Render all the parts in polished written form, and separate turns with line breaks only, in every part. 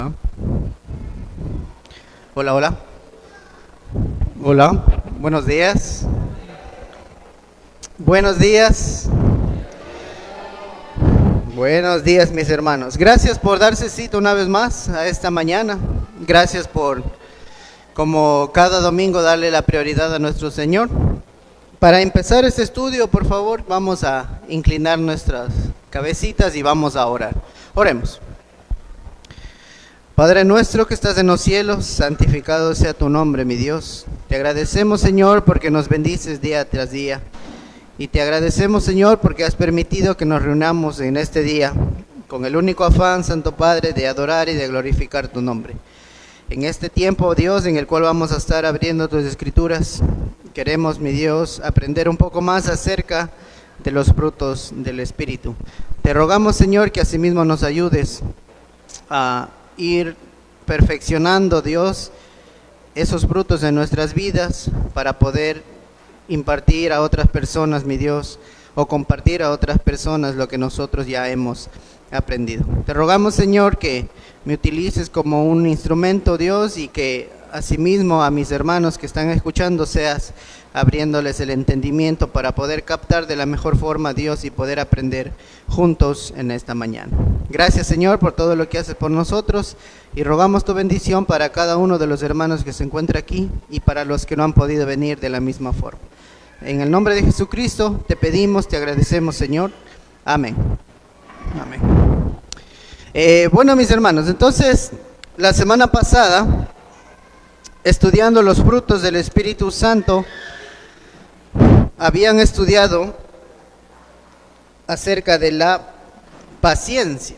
¿Ah? Hola, hola. Hola, buenos días. Buenos días. Buenos días, mis hermanos. Gracias por darse cita una vez más a esta mañana. Gracias por, como cada domingo, darle la prioridad a nuestro Señor. Para empezar este estudio, por favor, vamos a inclinar nuestras cabecitas y vamos a orar. Oremos. Padre nuestro que estás en los cielos, santificado sea tu nombre, mi Dios. Te agradecemos, Señor, porque nos bendices día tras día. Y te agradecemos, Señor, porque has permitido que nos reunamos en este día con el único afán, Santo Padre, de adorar y de glorificar tu nombre. En este tiempo, Dios, en el cual vamos a estar abriendo tus escrituras, queremos, mi Dios, aprender un poco más acerca de los frutos del Espíritu. Te rogamos, Señor, que asimismo nos ayudes a ir perfeccionando, Dios, esos frutos en nuestras vidas para poder impartir a otras personas, mi Dios, o compartir a otras personas lo que nosotros ya hemos aprendido. Te rogamos, Señor, que me utilices como un instrumento, Dios, y que asimismo a mis hermanos que están escuchando seas abriéndoles el entendimiento para poder captar de la mejor forma, Dios, y poder aprender juntos en esta mañana. Gracias, Señor, por todo lo que haces por nosotros, y rogamos tu bendición para cada uno de los hermanos que se encuentra aquí y para los que no han podido venir de la misma forma. En el nombre de Jesucristo te pedimos, te agradecemos, Señor. Amén. Amén. Bueno, mis hermanos, entonces, la semana pasada, estudiando los frutos del Espíritu Santo, habían estudiado acerca de la paciencia.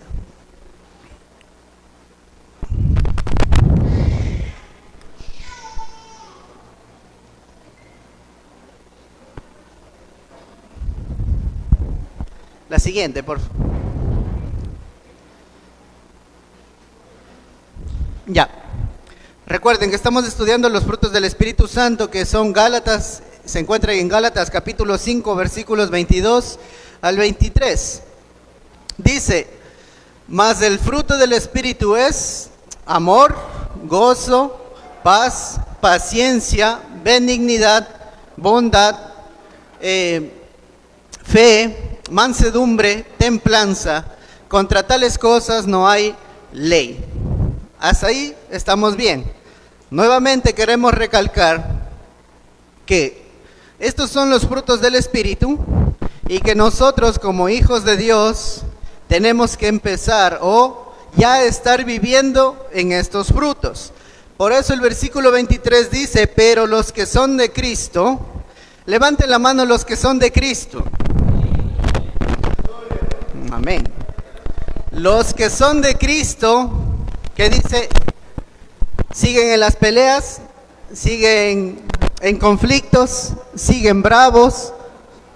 La siguiente, por favor. Ya. Recuerden que estamos estudiando los frutos del Espíritu Santo, que son Gálatas, se encuentran en Gálatas capítulo 5, versículos 22 al 23. Dice: mas el fruto del Espíritu es amor, gozo, paz, paciencia, benignidad, bondad, fe, mansedumbre, templanza. Contra tales cosas no hay ley. Hasta ahí estamos bien. Nuevamente queremos recalcar que estos son los frutos del Espíritu y que nosotros como hijos de Dios tenemos que empezar o ya estar viviendo en estos frutos. Por eso el versículo 23 dice: pero los que son de Cristo, levanten la mano los que son de Cristo. Amén. Los que son de Cristo, ¿qué dice? Siguen en las peleas, siguen en conflictos, siguen bravos,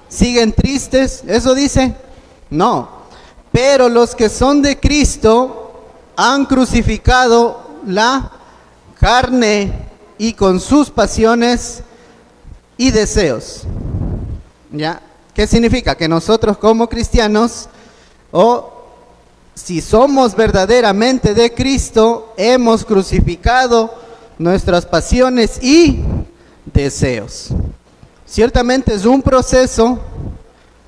siguen tristes. ¿Eso dice? No. Pero los que son de Cristo han crucificado la carne y con sus pasiones y deseos. ¿Ya? ¿Qué significa? Que nosotros como cristianos, o si somos verdaderamente de Cristo, hemos crucificado nuestras pasiones y deseos. Ciertamente es un proceso,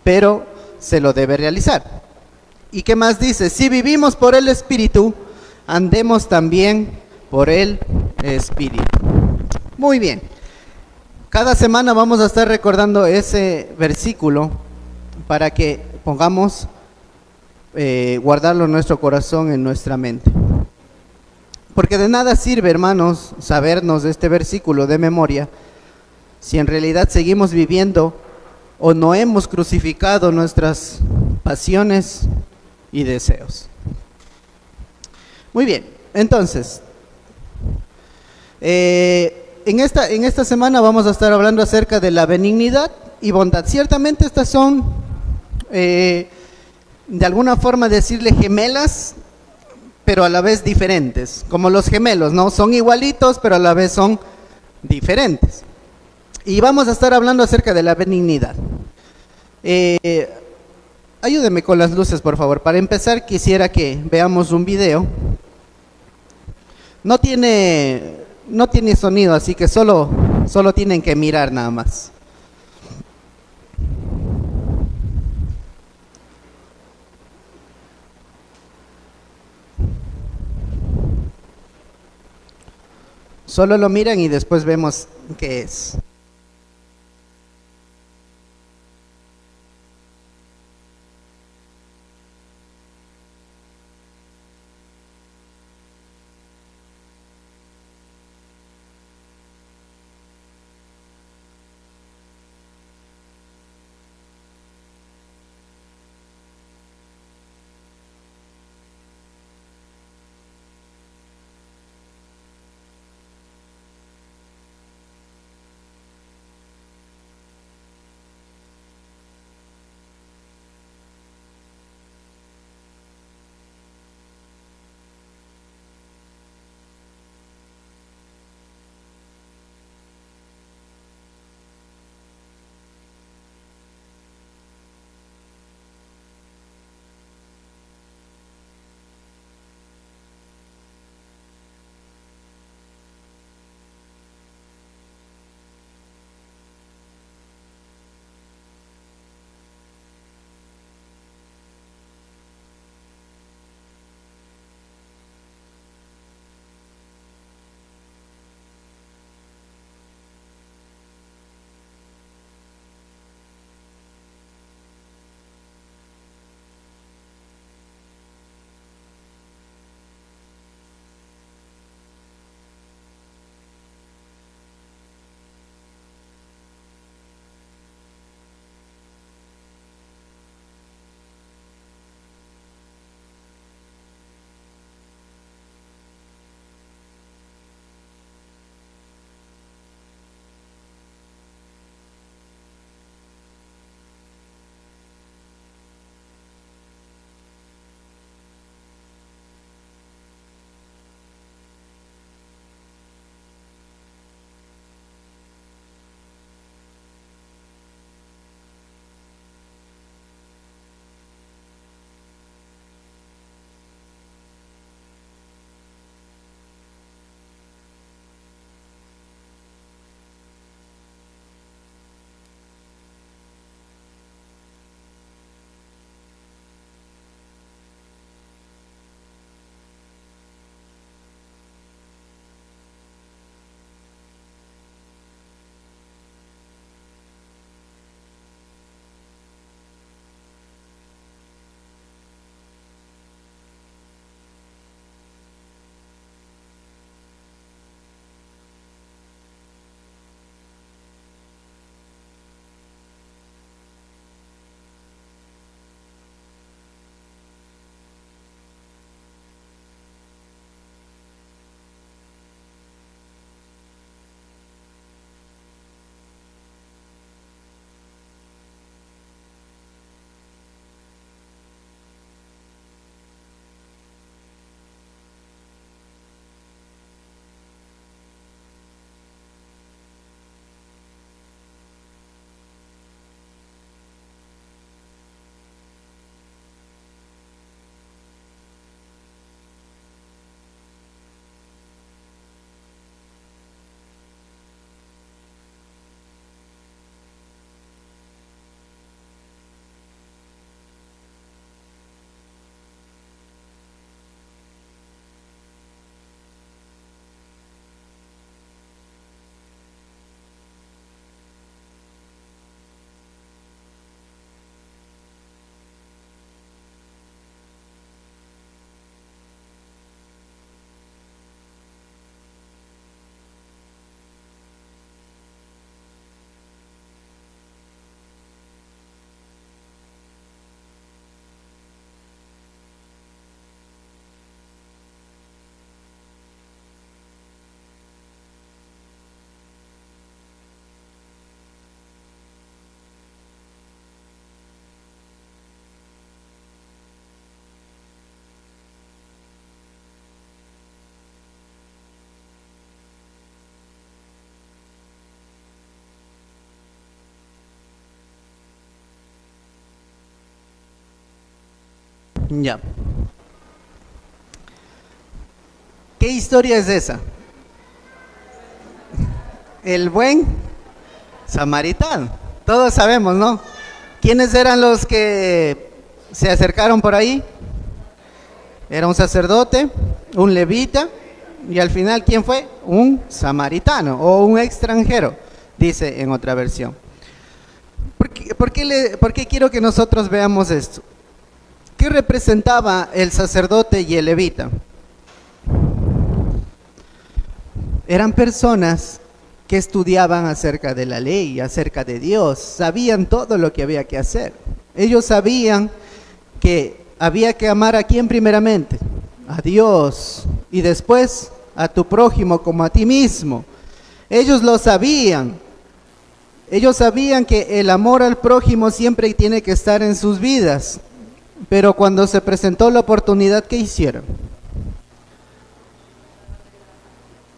pero se lo debe realizar. ¿Y qué más dice? Si vivimos por el Espíritu, andemos también por el Espíritu. Muy bien. Cada semana vamos a estar recordando ese versículo para que pongamos guardarlo en nuestro corazón, en nuestra mente. Porque de nada sirve, hermanos, sabernos este versículo de memoria si en realidad seguimos viviendo o no hemos crucificado nuestras pasiones y deseos. Muy bien, entonces, en esta semana vamos a estar hablando acerca de la benignidad y bondad. Ciertamente estas son de alguna forma decirle gemelas, pero a la vez diferentes, como los gemelos, ¿no? Son igualitos, pero a la vez son diferentes. Y vamos a estar hablando acerca de la benignidad. Ayúdeme con las luces, por favor. Para empezar, quisiera que veamos un video No tiene sonido, así que solo tienen que mirar nada más. Solo lo miran y después vemos qué es. Ya. ¿Qué historia es esa? El buen samaritano. Todos sabemos, ¿no? ¿Quiénes eran los que se acercaron por ahí? Era un sacerdote, un levita, y al final, ¿quién fue? Un samaritano o un extranjero, dice en otra versión. ¿Por qué quiero que nosotros veamos esto? ¿Qué representaba el sacerdote y el levita? Eran personas que estudiaban acerca de la ley, acerca de Dios, sabían todo lo que había que hacer. Ellos sabían que había que amar a quién primeramente, a Dios, y después a tu prójimo como a ti mismo. Ellos lo sabían. Ellos sabían que el amor al prójimo siempre tiene que estar en sus vidas. Pero cuando se presentó la oportunidad, ¿qué hicieron?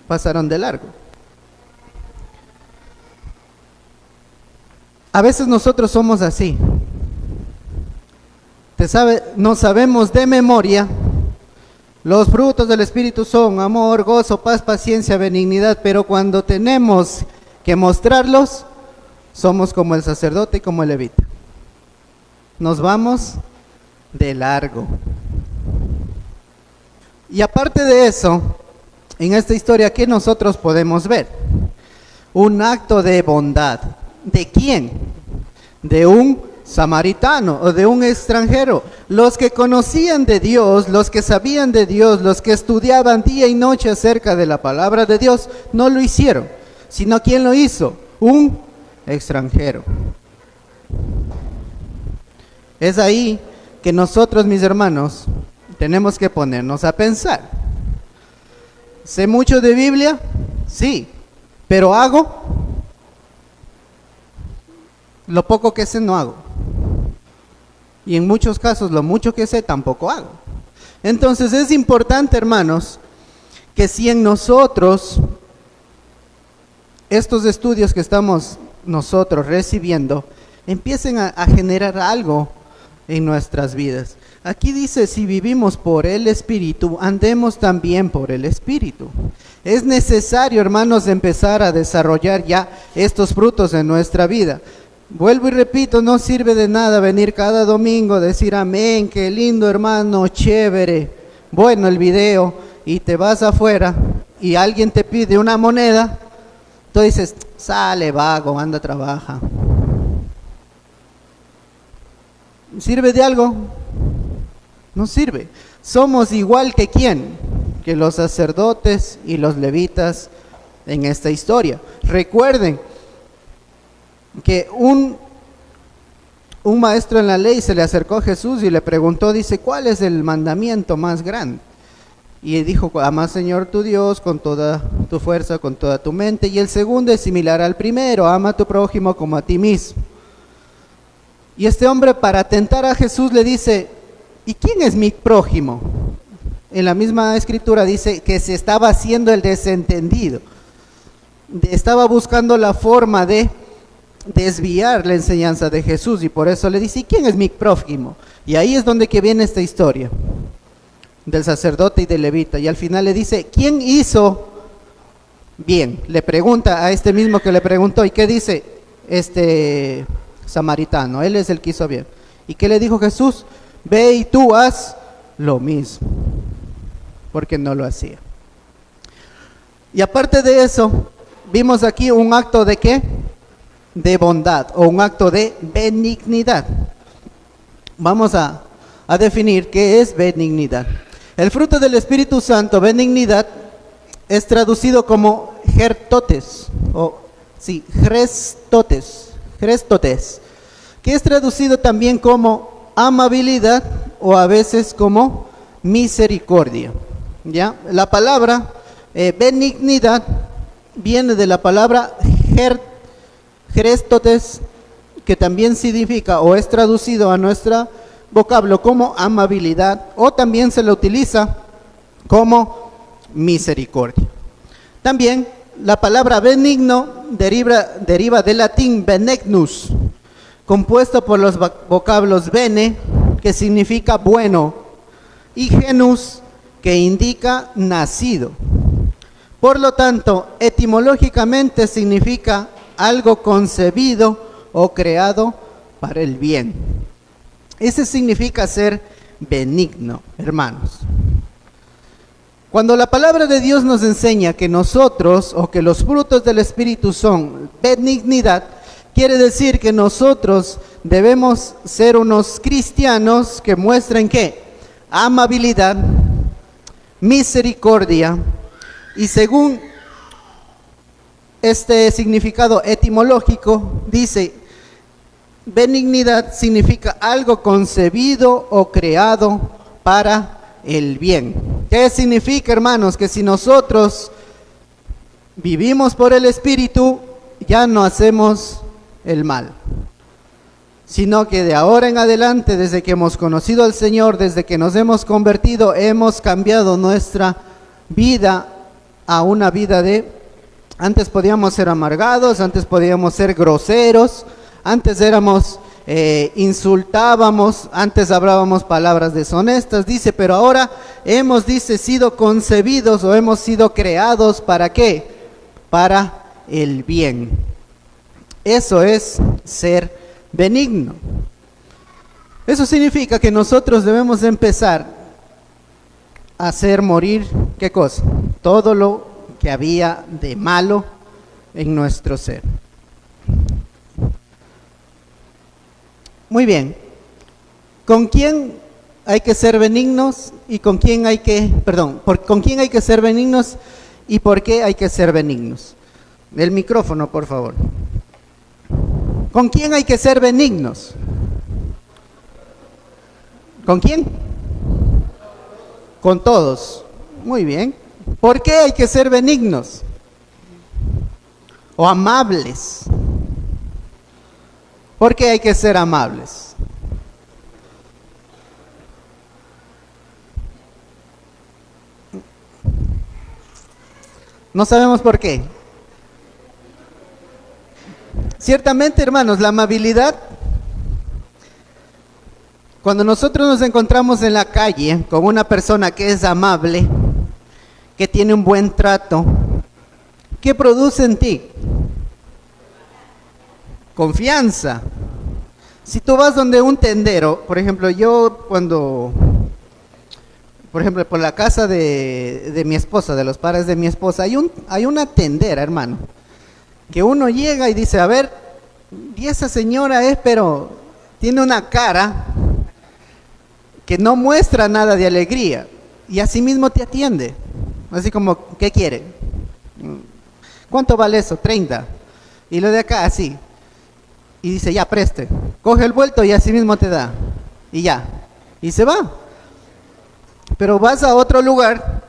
Pasaron de largo. A veces nosotros somos así. No sabemos de memoria. Los frutos del Espíritu son amor, gozo, paz, paciencia, benignidad, pero cuando tenemos que mostrarlos, somos como el sacerdote y como el levita. Nos vamos de largo. Y aparte de eso, en esta historia, ¿qué nosotros podemos ver? Un acto de bondad. ¿De quién? De un samaritano o de un extranjero. Los que conocían de Dios, los que sabían de Dios, los que estudiaban día y noche acerca de la palabra de Dios, no lo hicieron, sino ¿quién lo hizo? Un extranjero. Es ahí que nosotros, mis hermanos, tenemos que ponernos a pensar. ¿Sé mucho de Biblia? Sí, pero hago lo poco que sé, no hago. Y en muchos casos, lo mucho que sé, tampoco hago. Entonces es importante, hermanos, que si en nosotros, estos estudios que estamos nosotros recibiendo, empiecen a generar algo en nuestras vidas. Aquí dice, si vivimos por el Espíritu, andemos también por el Espíritu. Es necesario, hermanos, empezar a desarrollar ya estos frutos en nuestra vida. Vuelvo y repito, no sirve de nada venir cada domingo, decir amén, qué lindo hermano, chévere, bueno el video, y te vas afuera y alguien te pide una moneda, tú dices, sale vago, anda, trabaja. ¿Sirve de algo? No sirve. Somos igual que ¿quién? Que los sacerdotes y los levitas en esta historia. Recuerden que un maestro en la ley se le acercó a Jesús y le preguntó, dice, ¿cuál es el mandamiento más grande? Y dijo, ama al Señor tu Dios con toda tu fuerza, con toda tu mente. Y el segundo es similar al primero, ama a tu prójimo como a ti mismo. Y este hombre, para tentar a Jesús, le dice, ¿y quién es mi prójimo? En la misma escritura dice que se estaba haciendo el desentendido. Estaba buscando la forma de desviar la enseñanza de Jesús, y por eso le dice, ¿y quién es mi prójimo? Y ahí es donde que viene esta historia del sacerdote y del levita, y al final le dice, ¿quién hizo bien? Le pregunta a este mismo que le preguntó, ¿y qué dice este samaritano? Él es el que hizo bien. ¿Y qué le dijo Jesús? Ve y tú haz lo mismo, porque no lo hacía. Y aparte de eso, vimos aquí un acto de ¿qué? De bondad, o un acto de benignidad. Vamos a definir qué es benignidad. El fruto del Espíritu Santo, benignidad, es traducido como gertotes, grestotes, que es traducido también como amabilidad o a veces como misericordia. ¿Ya? La palabra benignidad viene de la palabra grestotes, que también significa o es traducido a nuestro vocablo como amabilidad, o también se lo utiliza como misericordia. También la palabra benigno deriva del latín benignus, compuesto por los vocablos bene, que significa bueno, y genus, que indica nacido. Por lo tanto, etimológicamente significa algo concebido o creado para el bien. Ese significa ser benigno, hermanos. Cuando la palabra de Dios nos enseña que nosotros o que los frutos del Espíritu son benignidad, quiere decir que nosotros debemos ser unos cristianos que muestren ¿qué? Amabilidad, misericordia, y según este significado etimológico, dice, benignidad significa algo concebido o creado para el bien. ¿Qué significa, hermanos? Que si nosotros vivimos por el Espíritu, ya no hacemos el mal, sino que de ahora en adelante, desde que hemos conocido al Señor, desde que nos hemos convertido, hemos cambiado nuestra vida a una vida de, antes podíamos ser amargados, antes podíamos ser groseros, antes éramos, insultábamos, antes hablábamos palabras deshonestas, dice, pero ahora hemos, dice, sido concebidos o hemos sido creados, ¿para qué? Para el bien. Eso es ser benigno. Eso significa que nosotros debemos empezar a hacer morir, ¿qué cosa? Todo lo que había de malo en nuestro ser. Muy bien. ¿Con quién hay que ser benignos y con quién hay que, con quién hay que ser benignos y por qué hay que ser benignos? El micrófono, por favor. ¿Con quién hay que ser benignos? ¿Con quién? Con todos. Muy bien. ¿Por qué hay que ser benignos? O amables. ¿Por qué hay que ser amables? No sabemos por qué. Ciertamente, hermanos, la amabilidad, cuando nosotros nos encontramos en la calle con una persona que es amable, que tiene un buen trato, ¿qué produce en ti? Confianza. Si tú vas donde un tendero, por ejemplo, yo cuando, por ejemplo, por la casa de mi esposa, de los padres de mi esposa, hay una tendera, hermano, que uno llega y dice, a ver, y esa señora es, pero tiene una cara que no muestra nada de alegría, y así mismo te atiende, así como, ¿qué quiere? ¿Cuánto vale eso? 30. Y lo de acá, así. Y dice, ya, preste. Coge el vuelto y así mismo te da. Y ya. Y se va. Pero vas a otro lugar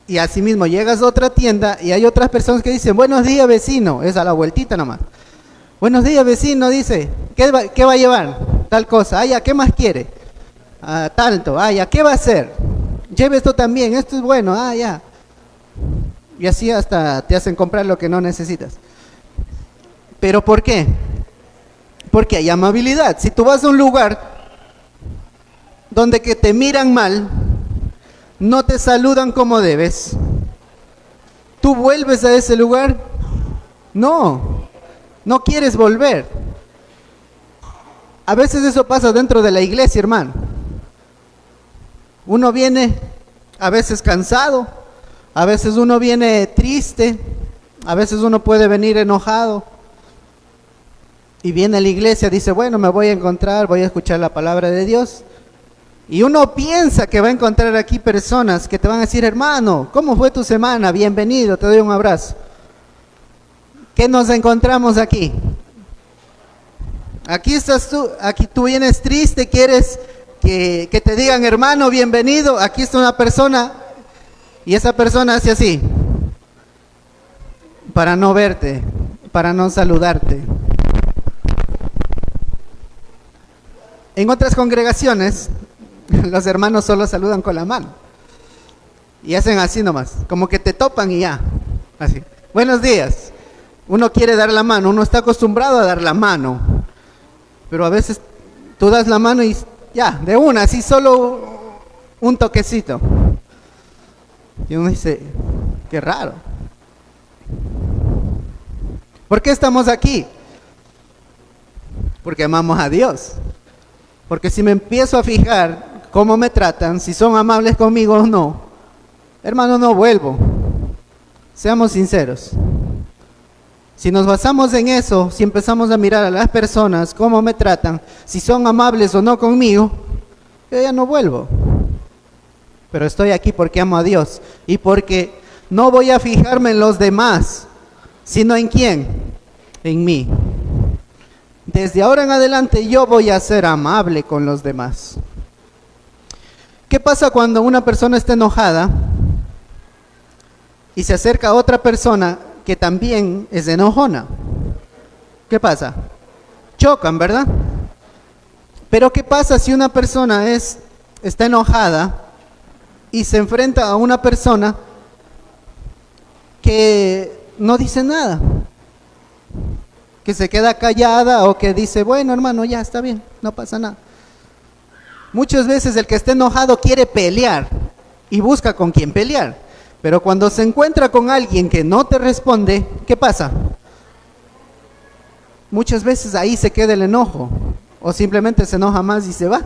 y así mismo llegas a otra tienda y hay otras personas que dicen, buenos días, vecino. Es a la vueltita nomás. Buenos días, vecino, dice. ¿Qué va a llevar? Tal cosa. Ah, ya, ¿qué más quiere? Ah, tanto. Ah, ya, ¿qué va a hacer? Lleve esto también. Esto es bueno. Ah, ya. Y así hasta te hacen comprar lo que no necesitas. ¿Pero por qué? Porque hay amabilidad. Si tú vas a un lugar donde que te miran mal, no te saludan como debes, ¿tú vuelves a ese lugar? No quieres volver. A veces eso pasa dentro de la iglesia, hermano. Uno viene a veces cansado, a veces uno viene triste, a veces uno puede venir enojado. Y viene a la iglesia, dice, bueno, me voy a encontrar, voy a escuchar la palabra de Dios. Y uno piensa que va a encontrar aquí personas que te van a decir, hermano, ¿cómo fue tu semana? Bienvenido, te doy un abrazo. ¿Qué nos encontramos aquí? Aquí estás tú, aquí tú vienes triste, quieres que te digan, hermano, bienvenido. Aquí está una persona y esa persona hace así, para no verte, para no saludarte. En otras congregaciones, los hermanos solo saludan con la mano. Y hacen así nomás, como que te topan y ya. Así. Buenos días. Uno quiere dar la mano, uno está acostumbrado a dar la mano. Pero a veces tú das la mano y ya, de una, así solo un toquecito. Y uno dice, qué raro. ¿Por qué estamos aquí? Porque amamos a Dios. Porque si me empiezo a fijar cómo me tratan, si son amables conmigo o no, hermano, no vuelvo. Seamos sinceros. Si nos basamos en eso, si empezamos a mirar a las personas, cómo me tratan, si son amables o no conmigo, yo ya no vuelvo. Pero estoy aquí porque amo a Dios y porque no voy a fijarme en los demás, sino en quién, en mí. Desde ahora en adelante yo voy a ser amable con los demás. ¿Qué pasa cuando una persona está enojada y se acerca a otra persona que también es enojona? ¿Qué pasa? Chocan, ¿verdad? Pero ¿qué pasa si una persona está enojada y se enfrenta a una persona que no dice nada? Que se queda callada o que dice, bueno, hermano, ya está bien, no pasa nada. Muchas veces el que está enojado quiere pelear y busca con quién pelear. Pero cuando se encuentra con alguien que no te responde, ¿qué pasa? Muchas veces ahí se queda el enojo o simplemente se enoja más y se va.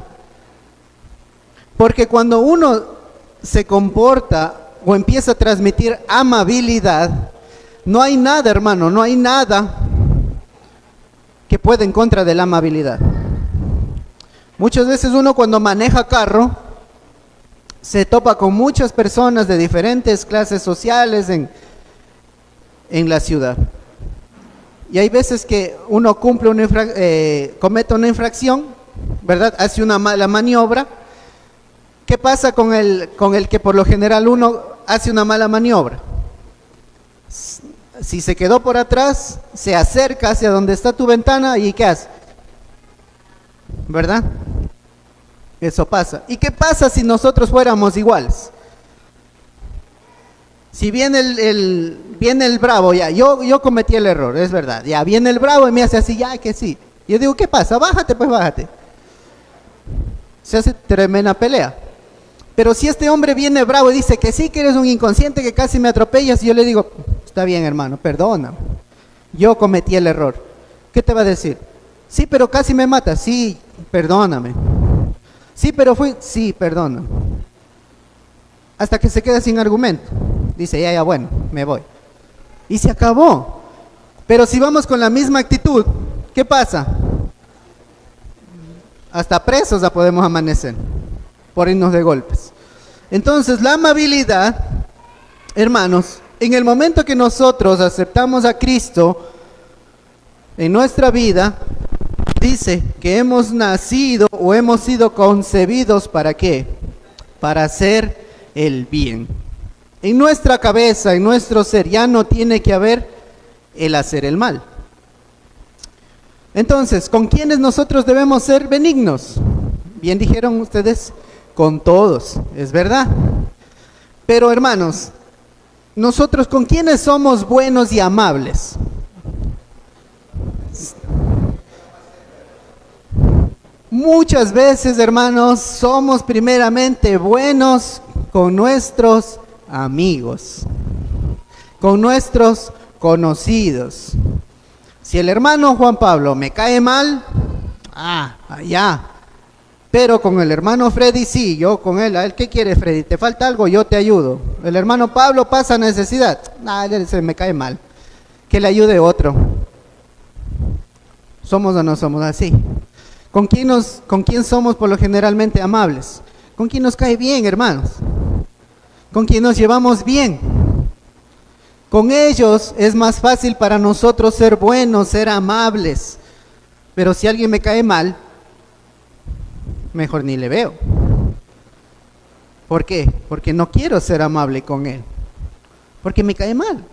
Porque cuando uno se comporta o empieza a transmitir amabilidad, no hay nada, hermano, no hay nada que pueda en contra de la amabilidad. Muchas veces uno cuando maneja carro se topa con muchas personas de diferentes clases sociales en la ciudad. Y hay veces que uno comete una infracción, ¿verdad? Hace una mala maniobra. ¿Qué pasa con el que por lo general uno hace una mala maniobra? Si se quedó por atrás, se acerca hacia donde está tu ventana y ¿qué hace? ¿Verdad? Eso pasa. ¿Y qué pasa si nosotros fuéramos iguales? Si viene el bravo, ya, yo cometí el error, es verdad. Ya viene el bravo y me hace así, ya que sí. Yo digo, ¿qué pasa? Bájate, pues bájate. Se hace tremenda pelea. Pero si este hombre viene bravo y dice que sí, que eres un inconsciente, que casi me atropellas, y yo le digo, está bien, hermano, perdona. Yo cometí el error. ¿Qué te va a decir? Sí, pero casi me mata. Sí, perdóname. Sí, pero sí, perdona. Hasta que se queda sin argumento. Dice, ya, bueno, me voy. Y se acabó. Pero si vamos con la misma actitud, ¿qué pasa? Hasta presos la podemos amanecer por irnos de golpes. Entonces, la amabilidad, hermanos, en el momento que nosotros aceptamos a Cristo en nuestra vida, dice que hemos nacido o hemos sido concebidos ¿para qué? Para hacer el bien. En nuestra cabeza, en nuestro ser, ya no tiene que haber el hacer el mal. Entonces, ¿con quiénes nosotros debemos ser benignos? Bien dijeron ustedes, con todos, es verdad. Pero hermanos, nosotros ¿con quiénes somos buenos y amables? Muchas veces, hermanos, somos primeramente buenos con nuestros amigos, con nuestros conocidos. Si el hermano Juan Pablo me cae mal, allá. Pero con el hermano Freddy sí, yo con él, ¿a él qué quiere, Freddy? ¿Te falta algo? Yo te ayudo. El hermano Pablo pasa necesidad, él se me cae mal. Que le ayude otro. ¿Somos o no somos así? ¿Con quién somos por lo generalmente amables? ¿Con quién nos cae bien, hermanos? ¿Con quién nos llevamos bien? Con ellos es más fácil para nosotros ser buenos, ser amables. Pero si alguien me cae mal, mejor ni le veo. ¿Por qué? Porque no quiero ser amable con él. Porque me cae mal.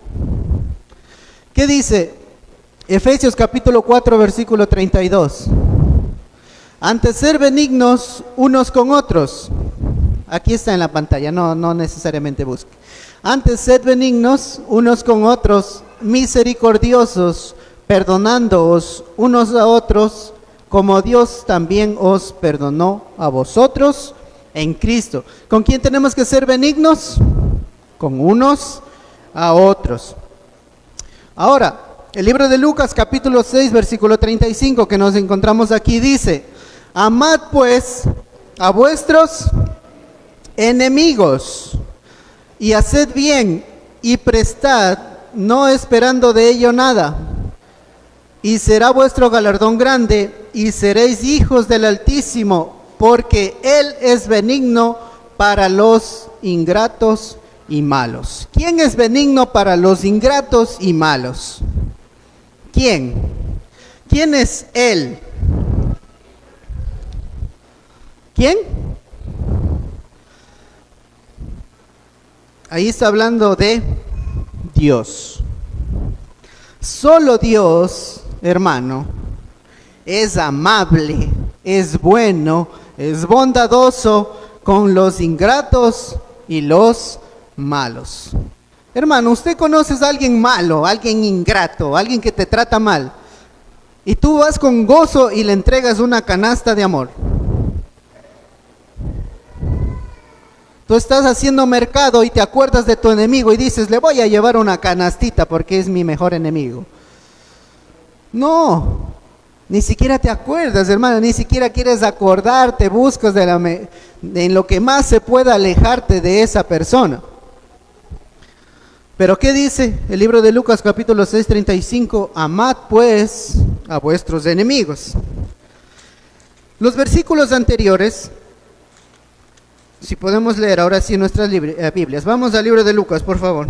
¿Qué dice? Efesios capítulo 4, versículo 32. Antes ser benignos unos con otros. Aquí está en la pantalla, no necesariamente busque. Antes sed benignos unos con otros, misericordiosos, perdonándoos unos a otros, como Dios también os perdonó a vosotros en Cristo. ¿Con quién tenemos que ser benignos? con unos a otros. Ahora, el libro de Lucas capítulo 6 versículo 35 que nos encontramos aquí dice: amad pues a vuestros enemigos y haced bien y prestad, no esperando de ello nada, y será vuestro galardón grande y seréis hijos del Altísimo, porque Él es benigno para los ingratos y malos. ¿Quién es benigno para los ingratos y malos? ¿Quién? ¿Quién es Él? ¿Quién? Ahí está hablando de Dios. Solo Dios, hermano, es amable, es bueno, es bondadoso con los ingratos y los malos. Hermano, usted conoce a alguien malo, alguien ingrato, alguien que te trata mal, y tú vas con gozo y le entregas una canasta de amor. Tú estás haciendo mercado y te acuerdas de tu enemigo y dices, le voy a llevar una canastita porque es mi mejor enemigo. No, ni siquiera te acuerdas, hermano, ni siquiera quieres acordarte, buscas en lo que más se pueda alejarte de esa persona. Pero ¿qué dice el libro de Lucas capítulo 6, 35? Amad pues a vuestros enemigos. Los versículos anteriores, si podemos leer ahora sí nuestras Biblias. Vamos al libro de Lucas, por favor.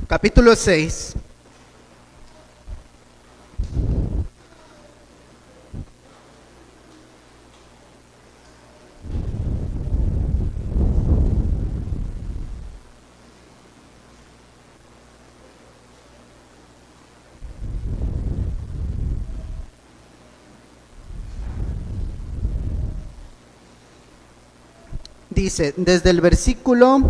Capítulo 6. Dice, desde el versículo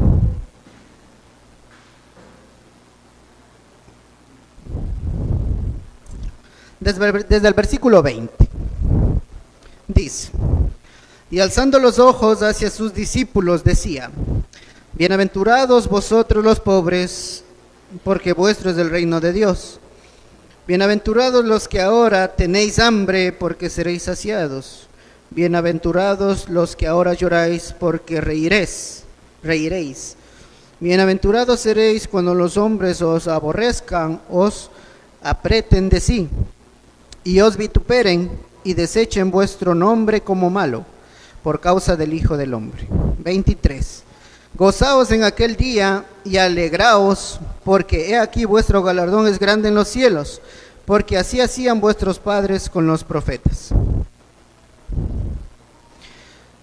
20. Dice, y alzando los ojos hacia sus discípulos decía, bienaventurados vosotros los pobres, porque vuestro es el reino de Dios. Bienaventurados los que ahora tenéis hambre, porque seréis saciados. Bienaventurados los que ahora lloráis, porque reiréis. Bienaventurados seréis cuando los hombres os aborrezcan, os apreten de sí, y os vituperen, y desechen vuestro nombre como malo, por causa del Hijo del Hombre. 23. Gozaos en aquel día, y alegraos, porque he aquí vuestro galardón es grande en los cielos, porque así hacían vuestros padres con los profetas.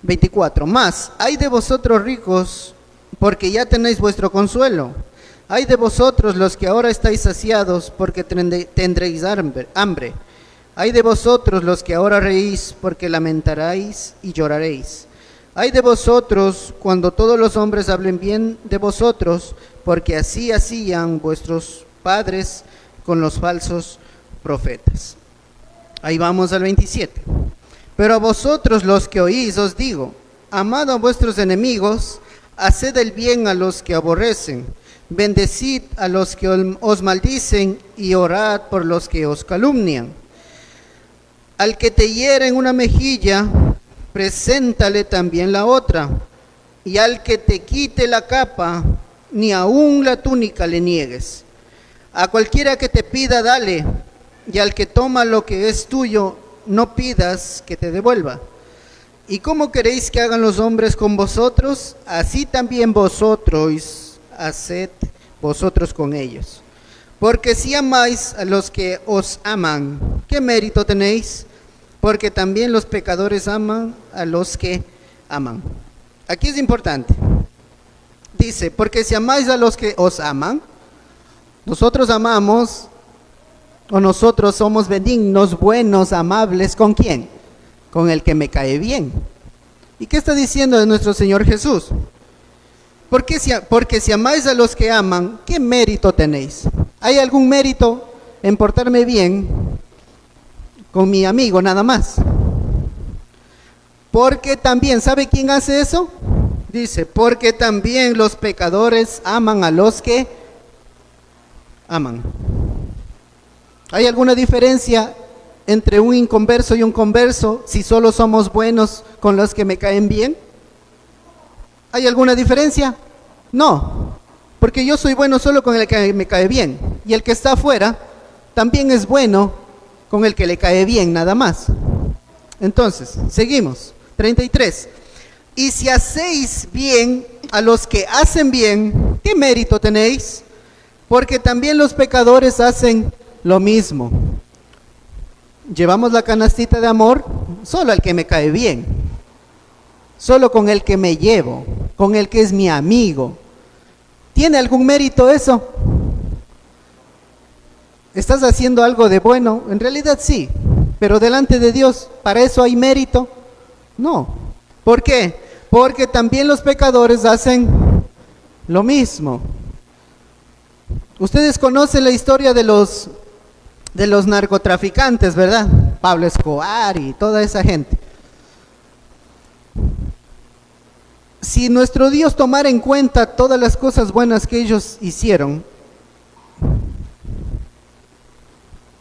24. Más, ay de vosotros ricos, porque ya tenéis vuestro consuelo. Ay de vosotros los que ahora estáis saciados, porque tendréis hambre. Ay de vosotros los que ahora reís, porque lamentaréis y lloraréis. Ay de vosotros cuando todos los hombres hablen bien de vosotros, porque así hacían vuestros padres con los falsos profetas. Ahí vamos al 27. Pero a vosotros los que oís os digo, amad a vuestros enemigos, haced el bien a los que aborrecen, bendecid a los que os maldicen y orad por los que os calumnian. Al que te hiere en una mejilla, preséntale también la otra, y al que te quite la capa, ni aun la túnica le niegues. A cualquiera que te pida, dale, y al que toma lo que es tuyo, no pidas que te devuelva. ¿Y cómo queréis que hagan los hombres con vosotros? Así también vosotros haced vosotros con ellos. Porque si amáis a los que os aman, ¿qué mérito tenéis? Porque también los pecadores aman a los que aman. Aquí es importante. Dice, porque si amáis a los que os aman, nosotros amamos, o nosotros somos benignos, buenos, amables, ¿con quién? Con el que me cae bien. ¿Y qué está diciendo de nuestro Señor Jesús? Porque si amáis a los que aman, ¿qué mérito tenéis? ¿Hay algún mérito en portarme bien con mi amigo nada más? Porque también, ¿sabe quién hace eso? Dice, porque también los pecadores aman a los que aman. ¿Hay alguna diferencia entre un inconverso y un converso si solo somos buenos con los que me caen bien? ¿Hay alguna diferencia? No, porque yo soy bueno solo con el que me cae bien, y el que está afuera también es bueno con el que le cae bien, nada más. Entonces, seguimos. 33. Y si hacéis bien a los que hacen bien, ¿qué mérito tenéis? Porque también los pecadores hacen lo mismo. Llevamos la canastita de amor solo al que me cae bien, solo con el que me llevo, con el que es mi amigo. ¿Tiene algún mérito eso? ¿Estás haciendo algo de bueno? En realidad sí, pero delante de Dios, ¿para eso hay mérito? No. ¿Por qué? Porque también los pecadores hacen lo mismo. Ustedes conocen la historia de los narcotraficantes, ¿verdad? Pablo Escobar y toda esa gente. Si nuestro Dios tomara en cuenta todas las cosas buenas que ellos hicieron,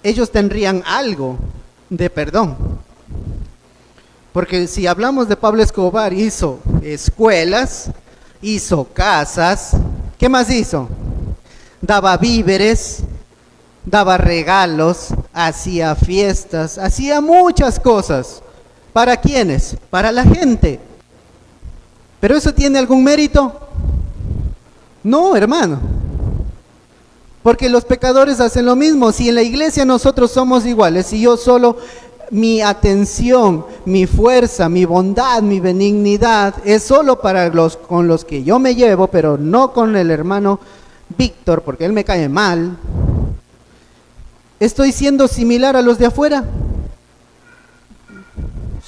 ellos tendrían algo de perdón. Porque si hablamos de Pablo Escobar, hizo escuelas, hizo casas, ¿qué más hizo? Daba víveres, daba regalos, hacía fiestas, hacía muchas cosas. ¿Para quiénes? Para la gente. ¿Pero eso tiene algún mérito? No, hermano. Porque los pecadores hacen lo mismo. Si en la iglesia nosotros somos iguales, si yo solo mi atención, mi fuerza, mi bondad, mi benignidad es solo para los con los que yo me llevo, pero no con el hermano Víctor, porque él me cae mal, ¿estoy siendo similar a los de afuera?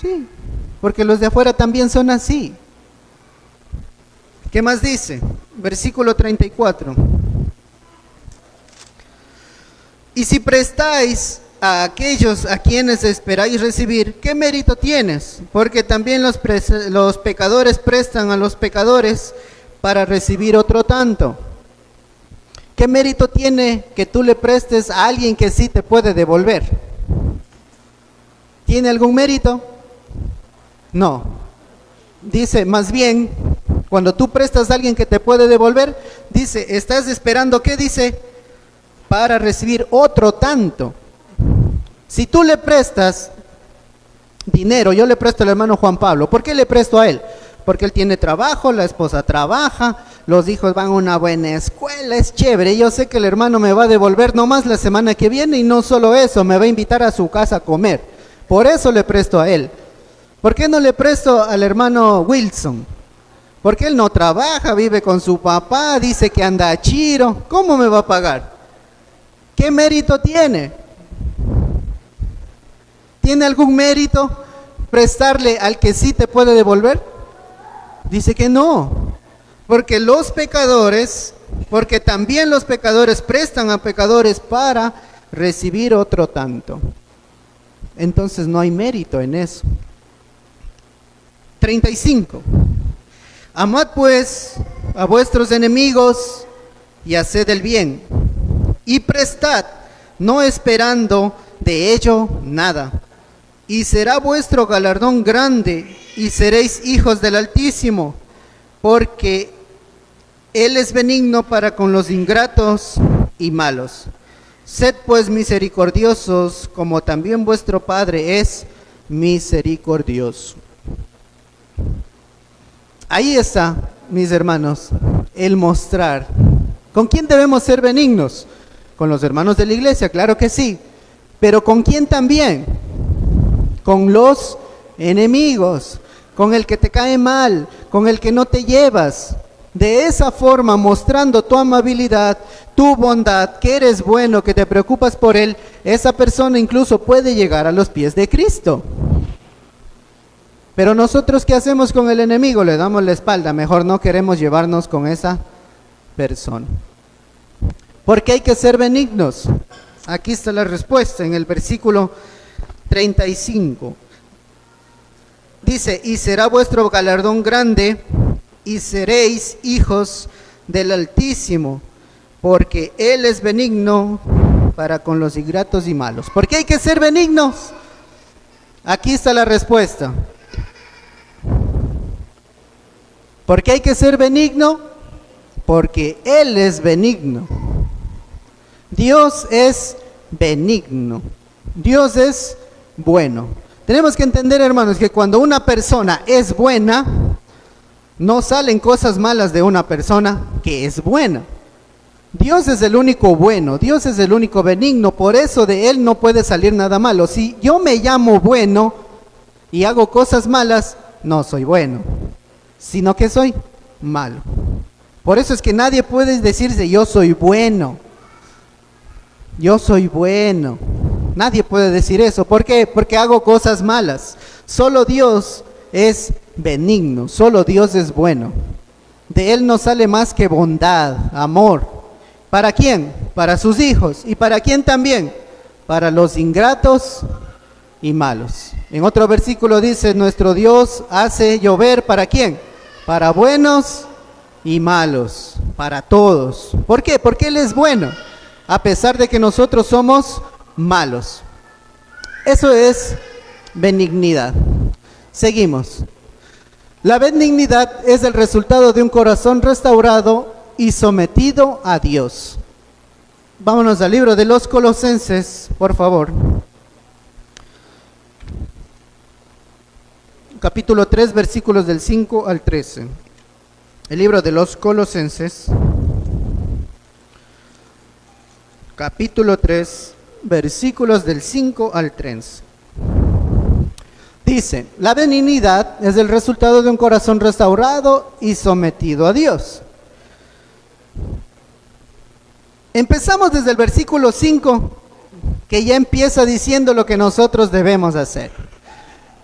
Sí, porque los de afuera también son así. ¿Qué más dice? Versículo 34. Y si prestáis a aquellos a quienes esperáis recibir, ¿qué mérito tienes? Porque también los pecadores prestan a los pecadores para recibir otro tanto. ¿Qué mérito tiene que tú le prestes a alguien que sí te puede devolver? ¿Tiene algún mérito? No. Dice, más bien, cuando tú prestas a alguien que te puede devolver, dice, estás esperando, ¿qué dice? Para recibir otro tanto. Si tú le prestas dinero, yo le presto al hermano Juan Pablo, ¿por qué le presto a él? Porque él tiene trabajo, la esposa trabaja, los hijos van a una buena escuela, es chévere. Yo sé que el hermano me va a devolver nomás la semana que viene y no solo eso, me va a invitar a su casa a comer. Por eso le presto a él. ¿Por qué no le presto al hermano Wilson? Porque él no trabaja, vive con su papá, dice que anda a chiro. ¿Cómo me va a pagar? ¿Qué mérito tiene? ¿Tiene algún mérito prestarle al que sí te puede devolver? Dice que no, porque también los pecadores prestan a pecadores para recibir otro tanto. Entonces no hay mérito en eso. 35. Amad pues a vuestros enemigos y haced el bien, y prestad, no esperando de ello nada. Y será vuestro galardón grande, y seréis hijos del Altísimo, porque Él es benigno para con los ingratos y malos. Sed pues misericordiosos, como también vuestro Padre es misericordioso. Ahí está, mis hermanos, el mostrar. ¿Con quién debemos ser benignos? Con los hermanos de la iglesia, claro que sí. Pero ¿con quién también? Con los enemigos, con el que te cae mal, con el que no te llevas. De esa forma, mostrando tu amabilidad, tu bondad, que eres bueno, que te preocupas por él, esa persona incluso puede llegar a los pies de Cristo. Pero nosotros, ¿qué hacemos con el enemigo? Le damos la espalda, mejor no queremos llevarnos con esa persona. ¿Por qué hay que ser benignos? Aquí está la respuesta en el versículo 35. Dice, y será vuestro galardón grande, y seréis hijos del Altísimo, porque Él es benigno para con los ingratos y malos. ¿Por qué hay que ser benignos? Aquí está la respuesta. ¿Por qué hay que ser benigno? Porque Él es benigno. Dios es benigno. Dios es bueno. Tenemos que entender, hermanos, que cuando una persona es buena, no salen cosas malas de una persona que es buena. Dios es el único bueno, Dios es el único benigno, por eso de Él no puede salir nada malo. Si yo me llamo bueno y hago cosas malas, no soy bueno, sino que soy malo. Por eso es que nadie puede decirse yo soy bueno, yo soy bueno. Nadie puede decir eso. ¿Por qué? Porque hago cosas malas. Solo Dios es benigno, solo Dios es bueno. De Él no sale más que bondad, amor. ¿Para quién? Para sus hijos. ¿Y para quién también? Para los ingratos y malos. En otro versículo dice, nuestro Dios hace llover, ¿para quién? Para buenos y malos, para todos. ¿Por qué? Porque Él es bueno, a pesar de que nosotros somos malos. Eso es benignidad. Seguimos. La benignidad es el resultado de un corazón restaurado y sometido a Dios. Vámonos al libro de los Colosenses, por favor. Capítulo 3, versículos del 5 al 13. El libro de los Colosenses, capítulo 3, versículos del 5 al 13. Dice, la benignidad es el resultado de un corazón restaurado y sometido a Dios. Empezamos desde el versículo 5, que ya empieza diciendo lo que nosotros debemos hacer.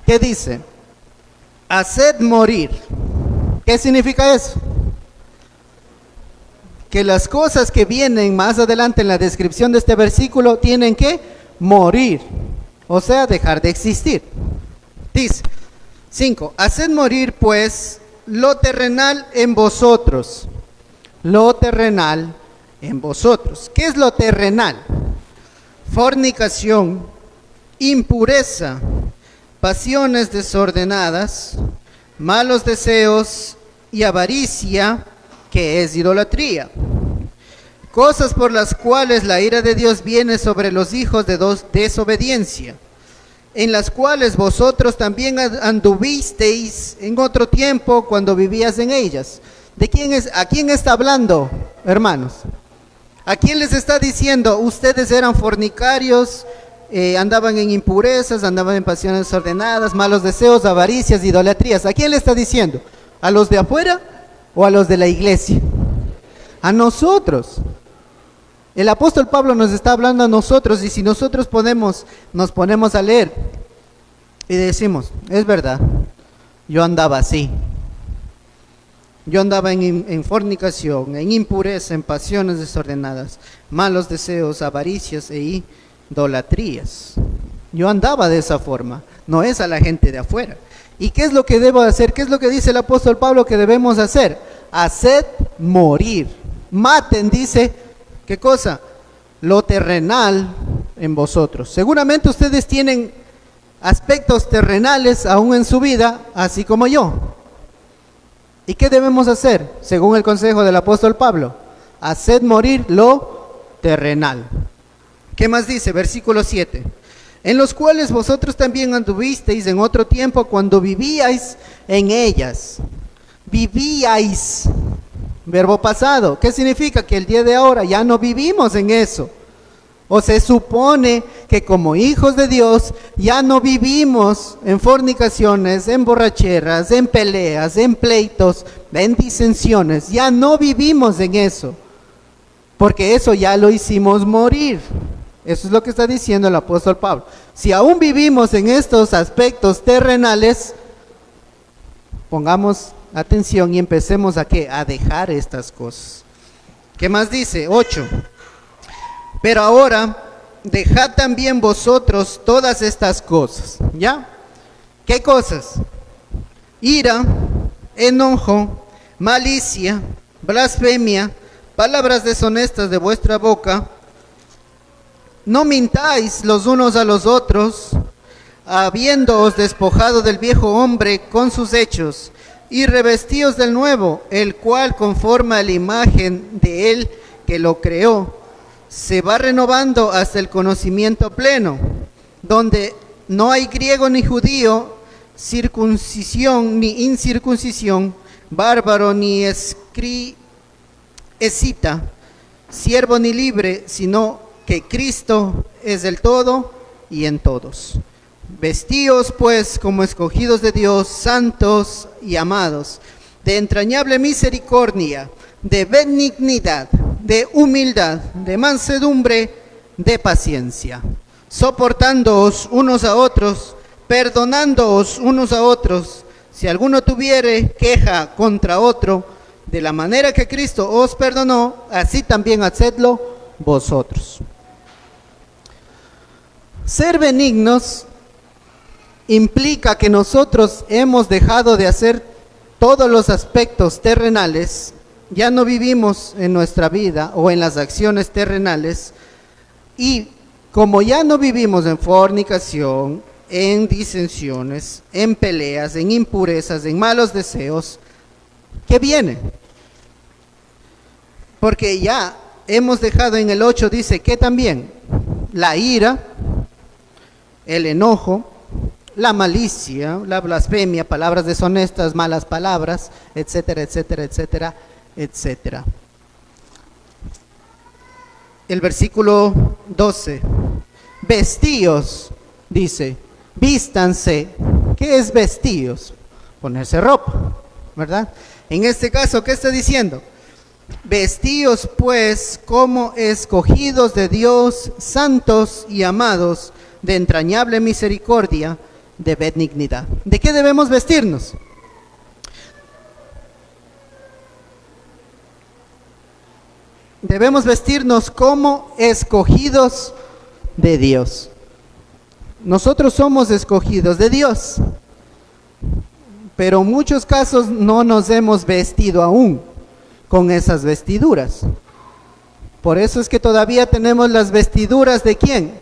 ¿Qué dice? Haced morir. ¿Qué significa eso? Que las cosas que vienen más adelante en la descripción de este versículo tienen que morir, o sea, dejar de existir. Dice, 5, haced morir pues lo terrenal en vosotros. Lo terrenal en vosotros. ¿Qué es lo terrenal? Fornicación, impureza, pasiones desordenadas, malos deseos y avaricia, que es idolatría. Cosas por las cuales la ira de Dios viene sobre los hijos de desobediencia, en las cuales vosotros también anduvisteis en otro tiempo cuando vivías en ellas. ¿A quién está hablando, hermanos? ¿A quién les está diciendo? Ustedes eran fornicarios, andaban en impurezas, andaban en pasiones desordenadas, malos deseos, avaricias, idolatrías. ¿A quién le está diciendo? ¿A los de afuera o a los de la iglesia? A nosotros. El apóstol Pablo nos está hablando a nosotros, y si nosotros nos ponemos a leer y decimos, es verdad, yo andaba así. Yo andaba en fornicación, en impureza, en pasiones desordenadas, malos deseos, avaricias e idolatrías. Yo andaba de esa forma, no es a la gente de afuera. ¿Y qué es lo que debo hacer? ¿Qué es lo que dice el apóstol Pablo que debemos hacer? Haced morir. Maten, dice, ¿qué cosa? Lo terrenal en vosotros. Seguramente ustedes tienen aspectos terrenales aún en su vida, así como yo. ¿Y qué debemos hacer? Según el consejo del apóstol Pablo, haced morir lo terrenal. ¿Qué más dice? Versículo 7. En los cuales vosotros también anduvisteis en otro tiempo cuando vivíais en ellas. Vivíais. Verbo pasado. ¿Qué significa? Que el día de ahora ya no vivimos en eso. O se supone que como hijos de Dios ya no vivimos en fornicaciones, en borracheras, en peleas, en pleitos, en disensiones. Ya no vivimos en eso, porque eso ya lo hicimos morir. Eso es lo que está diciendo el apóstol Pablo. Si aún vivimos en estos aspectos terrenales, pongamos atención y empecemos a ¿qué? A dejar estas cosas. ¿Qué más dice? 8. Pero ahora, dejad también vosotros todas estas cosas, ¿ya? ¿Qué cosas? Ira, enojo, malicia, blasfemia, palabras deshonestas de vuestra boca. No mintáis los unos a los otros, habiéndoos despojado del viejo hombre con sus hechos, y revestíos del nuevo, el cual conforme a la imagen de él que lo creó, se va renovando hasta el conocimiento pleno, donde no hay griego ni judío, circuncisión ni incircuncisión, bárbaro ni escita, siervo ni libre, sino que Cristo es el todo y en todos. Vestíos pues como escogidos de Dios, santos y amados, de entrañable misericordia, de benignidad, de humildad, de mansedumbre, de paciencia, soportándoos unos a otros, perdonándoos unos a otros, si alguno tuviere queja contra otro, de la manera que Cristo os perdonó, así también hacedlo vosotros. Ser benignos implica que nosotros hemos dejado de hacer todos los aspectos terrenales, ya no vivimos en nuestra vida o en las acciones terrenales, y como ya no vivimos en fornicación, en disensiones, en peleas, en impurezas, en malos deseos, ¿qué viene? Porque ya hemos dejado en el 8, dice que también la ira, el enojo, la malicia, la blasfemia, palabras deshonestas, malas palabras, etcétera, etcétera, etcétera, etcétera. El versículo 12, vestíos, dice, vístanse. ¿Qué es vestíos? Ponerse ropa, ¿verdad? En este caso, ¿qué está diciendo? Vestíos pues como escogidos de Dios, santos y amados, de entrañable misericordia, de benignidad. ¿De qué debemos vestirnos? Debemos vestirnos como escogidos de Dios. Nosotros somos escogidos de Dios, pero en muchos casos no nos hemos vestido aún con esas vestiduras. Por eso es que todavía tenemos las vestiduras ¿de quién?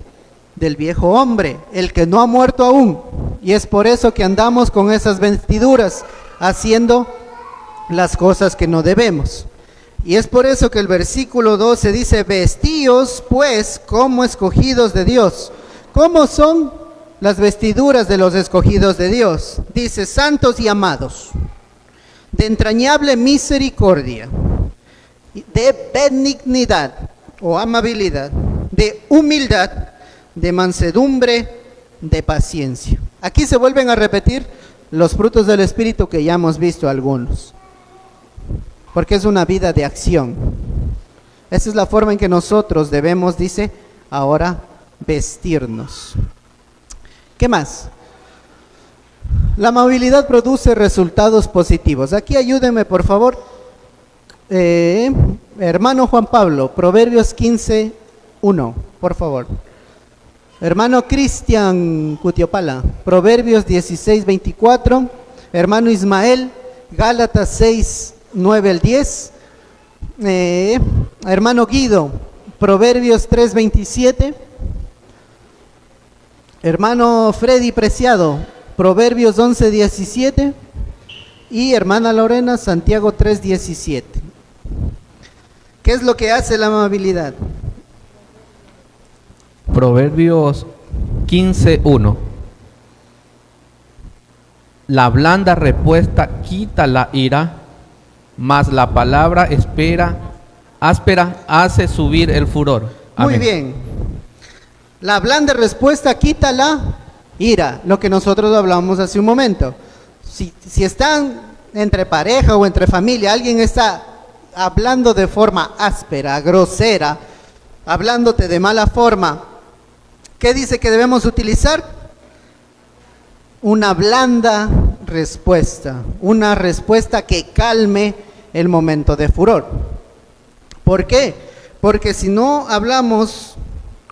Del viejo hombre, el que no ha muerto aún. Y es por eso que andamos con esas vestiduras, haciendo las cosas que no debemos. Y es por eso que el versículo 12 dice, vestíos pues como escogidos de Dios. ¿Cómo son las vestiduras de los escogidos de Dios? Dice, santos y amados, de entrañable misericordia, de benignidad o amabilidad, de humildad, de mansedumbre, de paciencia. Aquí se vuelven a repetir los frutos del Espíritu que ya hemos visto algunos, porque es una vida de acción. Esa es la forma en que nosotros debemos, dice, ahora vestirnos. ¿Qué más? La amabilidad produce resultados positivos. Aquí ayúdenme, por favor, hermano Juan Pablo, Proverbios 15:1, por favor. Hermano Cristian Cutiopala, Proverbios 16:24. Hermano Ismael, Gálatas 6:9 al 10. Hermano Guido, Proverbios 3:27. Hermano Freddy Preciado, Proverbios 11:17. Y hermana Lorena, Santiago 3:17. ¿Qué es lo que hace la amabilidad?
Proverbios 15:1. La blanda respuesta quita la ira, mas la palabra áspera hace subir el furor. Amén.
Muy bien. La blanda respuesta quita la ira, lo que nosotros hablamos hace un momento. Si están entre pareja o entre familia, alguien está hablando de forma áspera, grosera, hablándote de mala forma, ¿qué dice que debemos utilizar? Una blanda respuesta, una respuesta que calme el momento de furor. ¿Por qué? Porque si no hablamos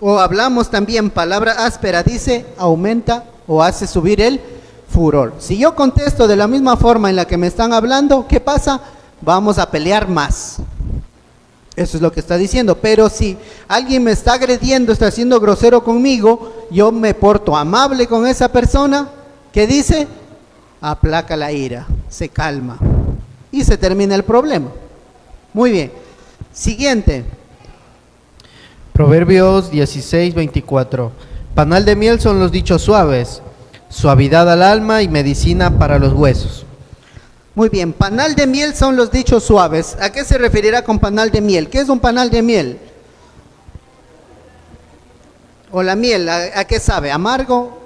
o hablamos también palabra áspera, dice, aumenta o hace subir el furor. Si yo contesto de la misma forma en la que me están hablando, ¿qué pasa? vamos a pelear más. Eso es lo que está diciendo. Pero si alguien me está agrediendo, está siendo grosero conmigo, yo me porto amable con esa persona, ¿qué dice? Aplaca la ira, se calma y se termina el problema. Muy bien. Siguiente.
Proverbios 16:24. Panal de miel son los dichos suaves, suavidad al alma y medicina para los huesos.
Muy bien, panal de miel son los dichos suaves. ¿A qué se referirá con panal de miel? ¿Qué es un panal de miel? O la miel, ¿a qué sabe? ¿Amargo?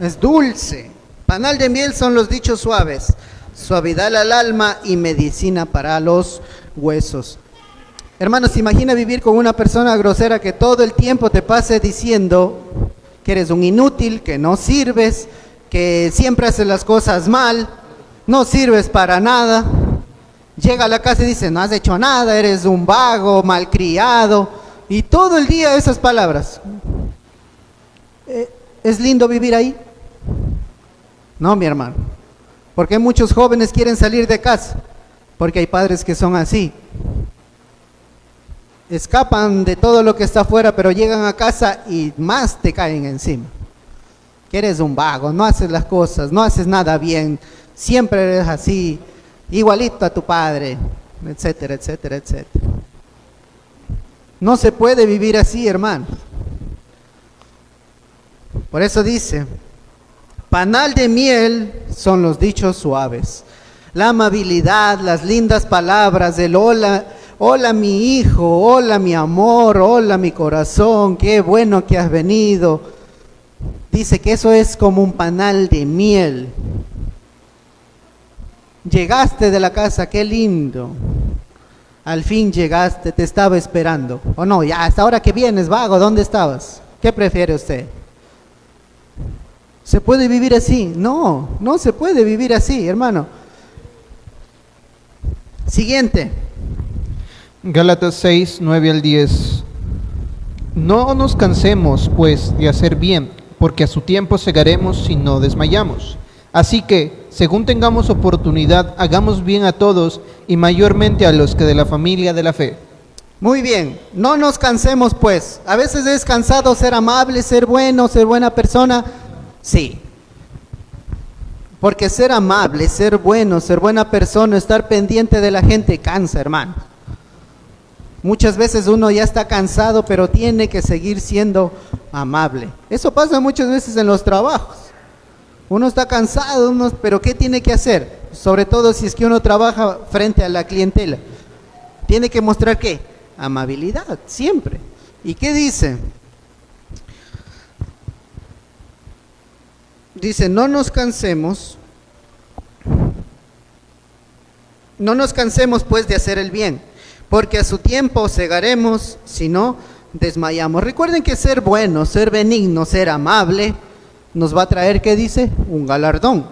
Es dulce. Panal de miel son los dichos suaves, suavidad al alma y medicina para los huesos. Hermanos, imagina vivir con una persona grosera que todo el tiempo te pase diciendo que eres un inútil, que no sirves, que siempre haces las cosas mal, no sirves para nada. Llega a la casa y dice, no has hecho nada, eres un vago, malcriado, y todo el día esas palabras. ¿Es lindo vivir ahí? No, mi hermano, porque muchos jóvenes quieren salir de casa, porque hay padres que son así. Escapan de todo lo que está afuera, pero llegan a casa y más te caen encima. Que eres un vago, no haces las cosas, no haces nada bien, siempre eres así, igualito a tu padre, etcétera, etcétera, etcétera. No se puede vivir así, hermano. Por eso dice, panal de miel son los dichos suaves, la amabilidad, las lindas palabras, el hola, hola mi hijo, hola mi amor, hola mi corazón, qué bueno que has venido. Dice que eso es como un panal de miel. Llegaste de la casa, qué lindo. Al fin llegaste, te estaba esperando. O no, ya hasta ahora que vienes, vago, ¿dónde estabas? ¿Qué prefiere usted? ¿Se puede vivir así? No, no se puede vivir así, hermano. Siguiente.
Gálatas 6:9-10. No nos cansemos, pues, de hacer bien, porque a su tiempo segaremos si no desmayamos. Así que, según tengamos oportunidad, hagamos bien a todos y mayormente a los que de la familia de la fe.
Muy bien, no nos cansemos pues. A veces es cansado ser amable, ser bueno, ser buena persona. Sí. Porque ser amable, ser bueno, ser buena persona, estar pendiente de la gente cansa, hermano. Muchas veces uno ya está cansado, pero tiene que seguir siendo amable. Eso pasa muchas veces en los trabajos. Uno está cansado, pero ¿qué tiene que hacer? Sobre todo si es que uno trabaja frente a la clientela. Tiene que mostrar ¿qué? Amabilidad, siempre. ¿Y qué dice? Dice, no nos cansemos pues de hacer el bien, porque a su tiempo segaremos si no desmayamos. Recuerden que ser bueno, ser benigno, ser amable, nos va a traer, ¿qué dice? Un galardón.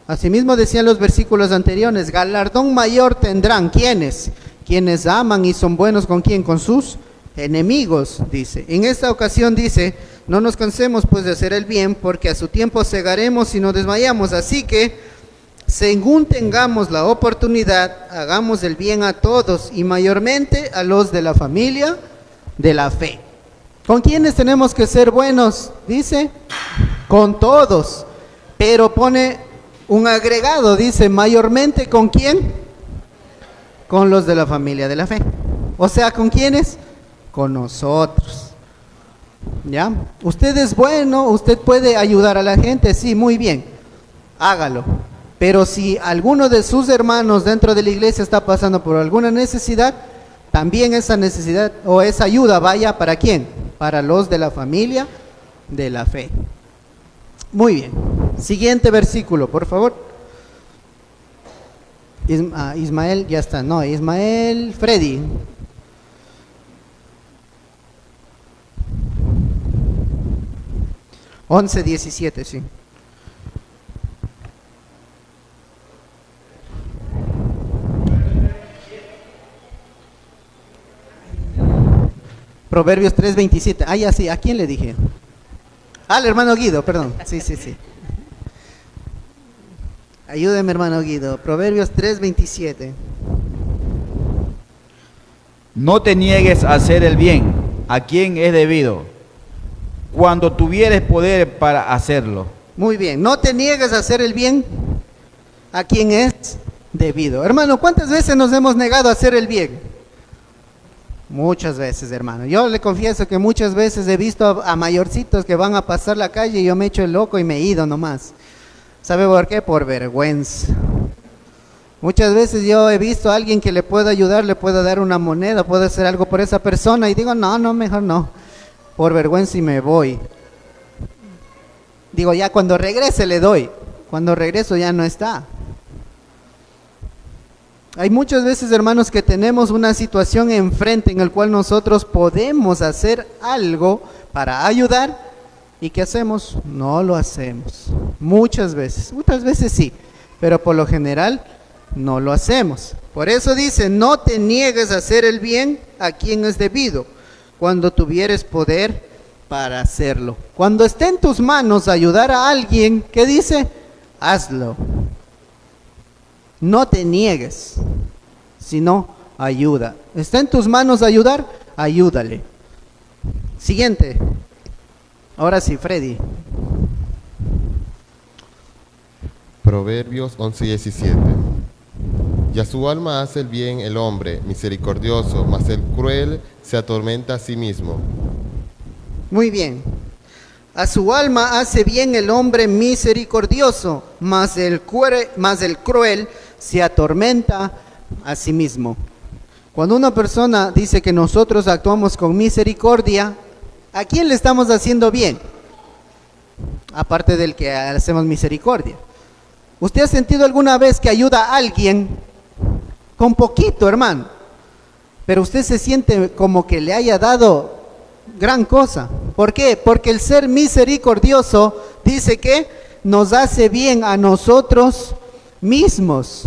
Asimismo decían los versículos anteriores, galardón mayor tendrán, ¿quiénes? Quienes aman y son buenos, ¿con quién? Con sus enemigos, dice. En esta ocasión dice, no nos cansemos pues de hacer el bien, porque a su tiempo segaremos y no desmayamos. Así que, según tengamos la oportunidad, hagamos el bien a todos y mayormente a los de la familia de la fe. ¿Con quiénes tenemos que ser buenos? Dice, con todos, pero pone un agregado, dice, mayormente ¿con quién? Con los de la familia de la fe. O sea, ¿con quiénes? Con nosotros. ¿Ya? Usted es bueno, usted puede ayudar a la gente, sí, muy bien, hágalo. Pero si alguno de sus hermanos dentro de la iglesia está pasando por alguna necesidad, también esa necesidad o esa ayuda vaya ¿para quién? Para los de la familia de la fe. Muy bien. Siguiente versículo, por favor. Ismael, ya está. No, Ismael, Freddy. Once 17, sí. Proverbios 3:27. Ah, ya sí, ¿a quién le dije? Al hermano Guido, perdón. Sí. Ayúdeme, hermano Guido. Proverbios 3:27.
No te niegues a hacer el bien a quien es debido, cuando tuvieres poder para hacerlo.
Muy bien, no te niegues a hacer el bien a quien es debido. Hermano, ¿cuántas veces nos hemos negado a hacer el bien? Muchas veces, hermano. Yo le confieso que muchas veces he visto a mayorcitos que van a pasar la calle y yo me echo el loco y me he ido nomás. ¿Sabe por qué? Por vergüenza. Muchas veces yo he visto a alguien que le puedo ayudar, le puedo dar una moneda, puedo hacer algo por esa persona y digo, no, mejor no. Por vergüenza y me voy. Digo, ya cuando regrese le doy. Cuando regreso ya no está. Hay muchas veces, hermanos, que tenemos una situación enfrente en la cual nosotros podemos hacer algo para ayudar. ¿Y qué hacemos? No lo hacemos. Muchas veces sí, pero por lo general no lo hacemos. Por eso dice, no te niegues a hacer el bien a quien es debido, cuando tuvieres poder para hacerlo. Cuando esté en tus manos ayudar a alguien, ¿qué dice? Hazlo. No te niegues, sino ayuda. ¿Está en tus manos ayudar? Ayúdale. Siguiente. Ahora sí, Freddy.
Proverbios 11:17. Y a su alma hace el bien el hombre misericordioso, mas el cruel se atormenta a sí mismo.
Muy bien. A su alma hace bien el hombre misericordioso, mas el cruel se atormenta a sí mismo. Cuando una persona dice que nosotros actuamos con misericordia, ¿a quién le estamos haciendo bien? Aparte del que hacemos misericordia. ¿Usted ha sentido alguna vez que ayuda a alguien con poquito, hermano? Pero usted se siente como que le haya dado gran cosa. ¿Por qué? Porque el ser misericordioso dice que nos hace bien a nosotros mismos.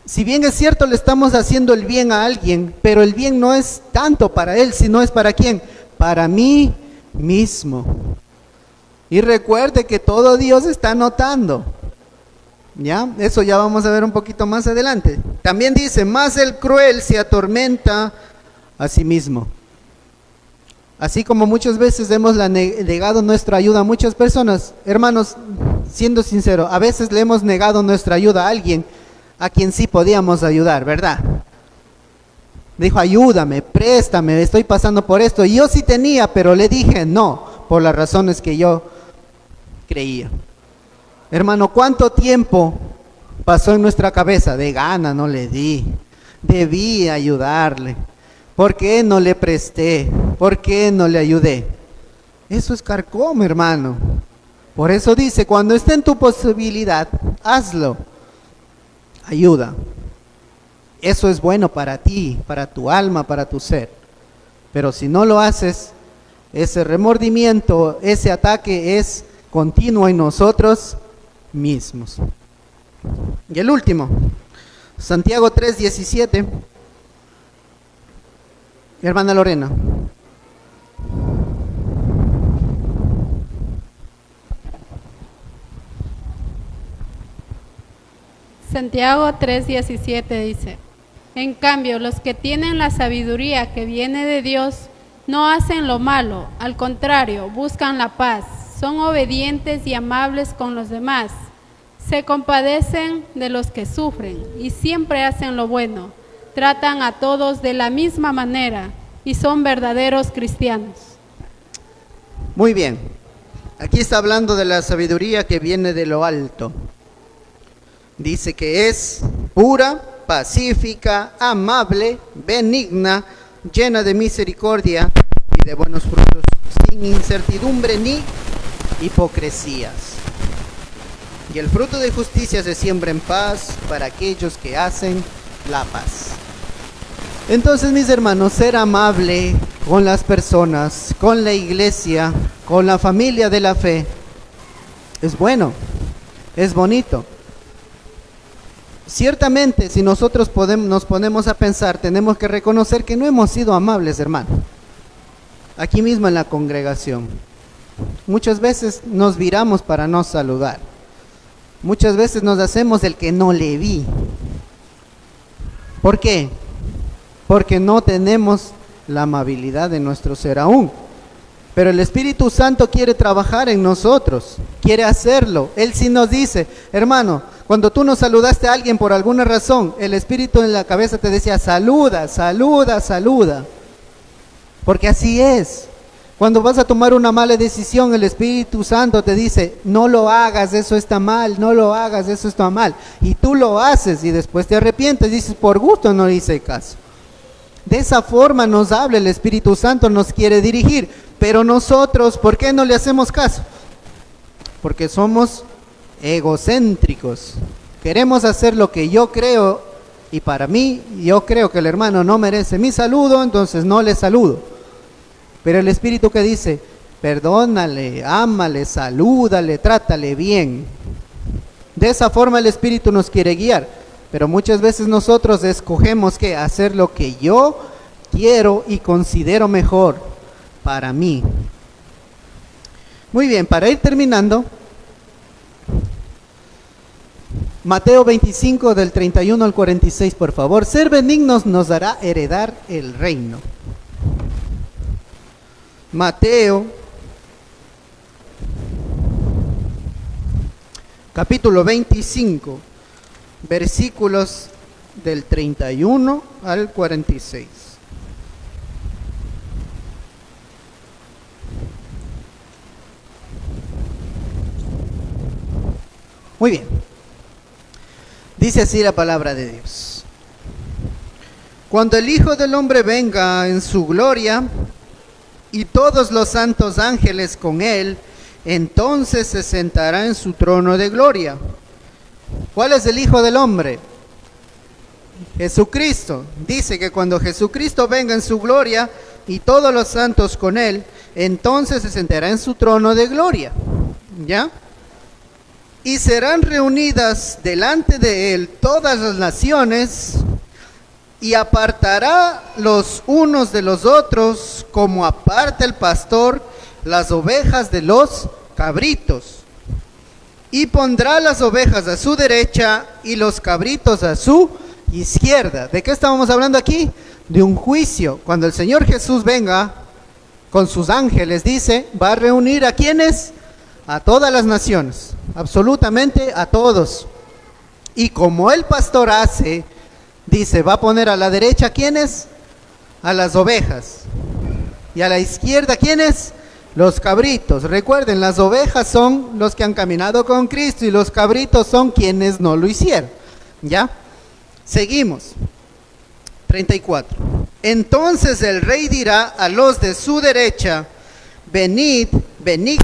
Si bien es cierto, le estamos haciendo el bien a alguien, pero el bien no es tanto para él, sino es para quién, para mí mismo. Y recuerde que todo Dios está notando. ¿Ya? Eso ya vamos a ver un poquito más adelante. También dice, más el cruel se atormenta a sí mismo. Así como muchas veces hemos negado nuestra ayuda a muchas personas, hermanos, siendo sincero, a veces le hemos negado nuestra ayuda a alguien a quien sí podíamos ayudar, ¿verdad? Dijo, ayúdame, préstame, estoy pasando por esto. Y yo sí tenía, pero le dije no, por las razones que yo creía. Hermano, ¿cuánto tiempo pasó en nuestra cabeza? De gana no le di, debí ayudarle. ¿Por qué no le presté? ¿Por qué no le ayudé? Eso es carcoma, hermano. Por eso dice, cuando esté en tu posibilidad, hazlo. Ayuda. Eso es bueno para ti, para tu alma, para tu ser. Pero si no lo haces, ese remordimiento, ese ataque es continuo en nosotros mismos. Y el último, Santiago 3:17. Hermana Lorena.
Santiago 3:17 dice, en cambio, los que tienen la sabiduría que viene de Dios no hacen lo malo, al contrario, buscan la paz, son obedientes y amables con los demás, se compadecen de los que sufren y siempre hacen lo bueno, tratan a todos de la misma manera y son verdaderos cristianos.
Muy bien, aquí está hablando de la sabiduría que viene de lo alto. Dice que es pura, pacífica, amable, benigna, llena de misericordia y de buenos frutos, sin incertidumbre ni hipocresías. Y el fruto de justicia se siembra en paz para aquellos que hacen la paz. Entonces, mis hermanos, ser amable con las personas, con la iglesia, con la familia de la fe, es bueno, es bonito. Ciertamente, si nosotros nos ponemos a pensar, tenemos que reconocer que no hemos sido amables, hermano. Aquí mismo en la congregación. Muchas veces nos viramos para no saludar. Muchas veces nos hacemos el que no le vi. ¿Por qué? porque no tenemos la amabilidad de nuestro ser aún. Pero el Espíritu Santo quiere trabajar en nosotros, quiere hacerlo. Él sí nos dice, hermano, cuando tú no saludaste a alguien por alguna razón, el Espíritu en la cabeza te decía, saluda, saluda, saluda. Porque así es. Cuando vas a tomar una mala decisión, el Espíritu Santo te dice, no lo hagas, eso está mal, no lo hagas, eso está mal. Y tú lo haces y después te arrepientes y dices, por gusto no hice caso. De esa forma nos habla el Espíritu Santo, nos quiere dirigir. Pero nosotros, ¿por qué no le hacemos caso? Porque somos egocéntricos. Queremos hacer lo que yo creo y para mí, yo creo que el hermano no merece mi saludo, entonces no le saludo. Pero el Espíritu que dice, perdónale, ámale, salúdale, trátale bien. De esa forma el Espíritu nos quiere guiar. Pero muchas veces nosotros escogemos que hacer lo que yo quiero y considero mejor para mí. Muy bien, para ir terminando, Mateo 25 del 31 al 46, por favor. Ser benignos nos hará heredar el reino. Mateo, capítulo 25, versículos del 31 al 46. Muy bien. Dice así la palabra de Dios. Cuando el Hijo del Hombre venga en su gloria y todos los santos ángeles con él, entonces se sentará en su trono de gloria. ¿Cuál es el Hijo del Hombre? Jesucristo. Dice que cuando Jesucristo venga en su gloria y todos los santos con él, entonces se sentará en su trono de gloria. ¿Ya? Y serán reunidas delante de él todas las naciones, y apartará los unos de los otros, como aparta el pastor las ovejas de los cabritos. Y pondrá las ovejas a su derecha y los cabritos a su izquierda. ¿De qué estábamos hablando aquí? De un juicio. Cuando el Señor Jesús venga con sus ángeles, dice, va a reunir ¿a quiénes? A todas las naciones, absolutamente a todos. Y como el pastor hace, dice, va a poner a la derecha ¿quiénes? A las ovejas. Y a la izquierda ¿quiénes? Los cabritos. Recuerden, las ovejas son los que han caminado con Cristo y los cabritos son quienes no lo hicieron. ¿Ya? Seguimos. 34. Entonces el rey dirá a los de su derecha, venid, venid,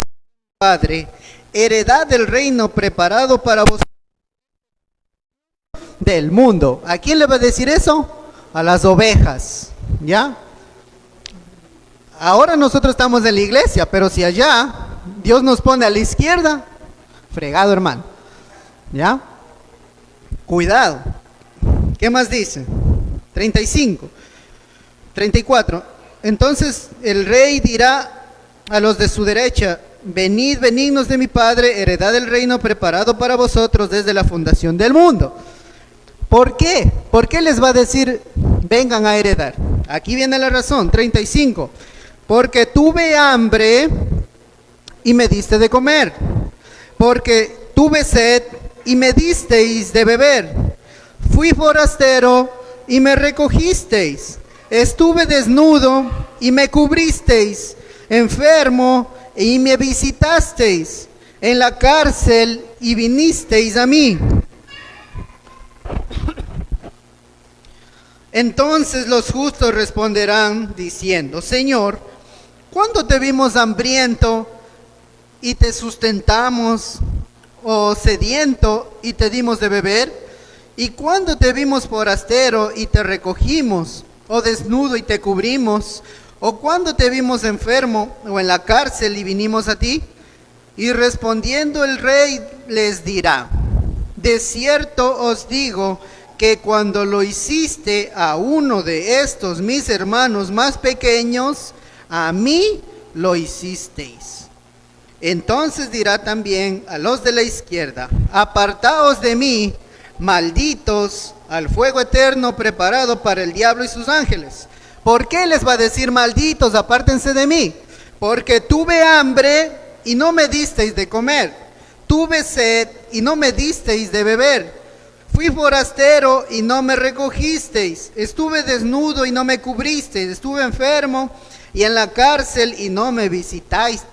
Padre, heredad del reino preparado para vosotros del mundo. ¿A quién le va a decir eso? A las ovejas. ¿Ya? Ahora nosotros estamos en la iglesia, pero si allá Dios nos pone a la izquierda, fregado, hermano. ¿Ya? Cuidado. ¿Qué más dice? 35. 34. Entonces el rey dirá a los de su derecha, venid, benignos de mi Padre, heredad del reino preparado para vosotros desde la fundación del mundo. ¿Por qué? ¿Por qué les va a decir, vengan a heredar? Aquí viene la razón. 35. Porque tuve hambre y me diste de comer. Porque tuve sed y me disteis de beber. Fui forastero y me recogisteis. Estuve desnudo y me cubristeis. Enfermo y me visitasteis. En la cárcel y vinisteis a mí. Entonces los justos responderán diciendo, Señor, ¿cuándo te vimos hambriento y te sustentamos, o sediento y te dimos de beber? ¿Y cuándo te vimos forastero y te recogimos, o desnudo y te cubrimos? ¿O cuándo te vimos enfermo o en la cárcel y vinimos a ti? Y respondiendo el rey les dirá, de cierto os digo que cuando lo hiciste a uno de estos mis hermanos más pequeños, a mí lo hicisteis. Entonces dirá también a los de la izquierda, apartaos de mí, malditos al fuego eterno preparado para el diablo y sus ángeles. ¿Por qué les va a decir malditos? Apártense de mí. Porque tuve hambre y no me disteis de comer. Tuve sed y no me disteis de beber. Fui forastero y no me recogisteis. Estuve desnudo y no me cubristeis. Estuve enfermo y en la cárcel y no me visitasteis.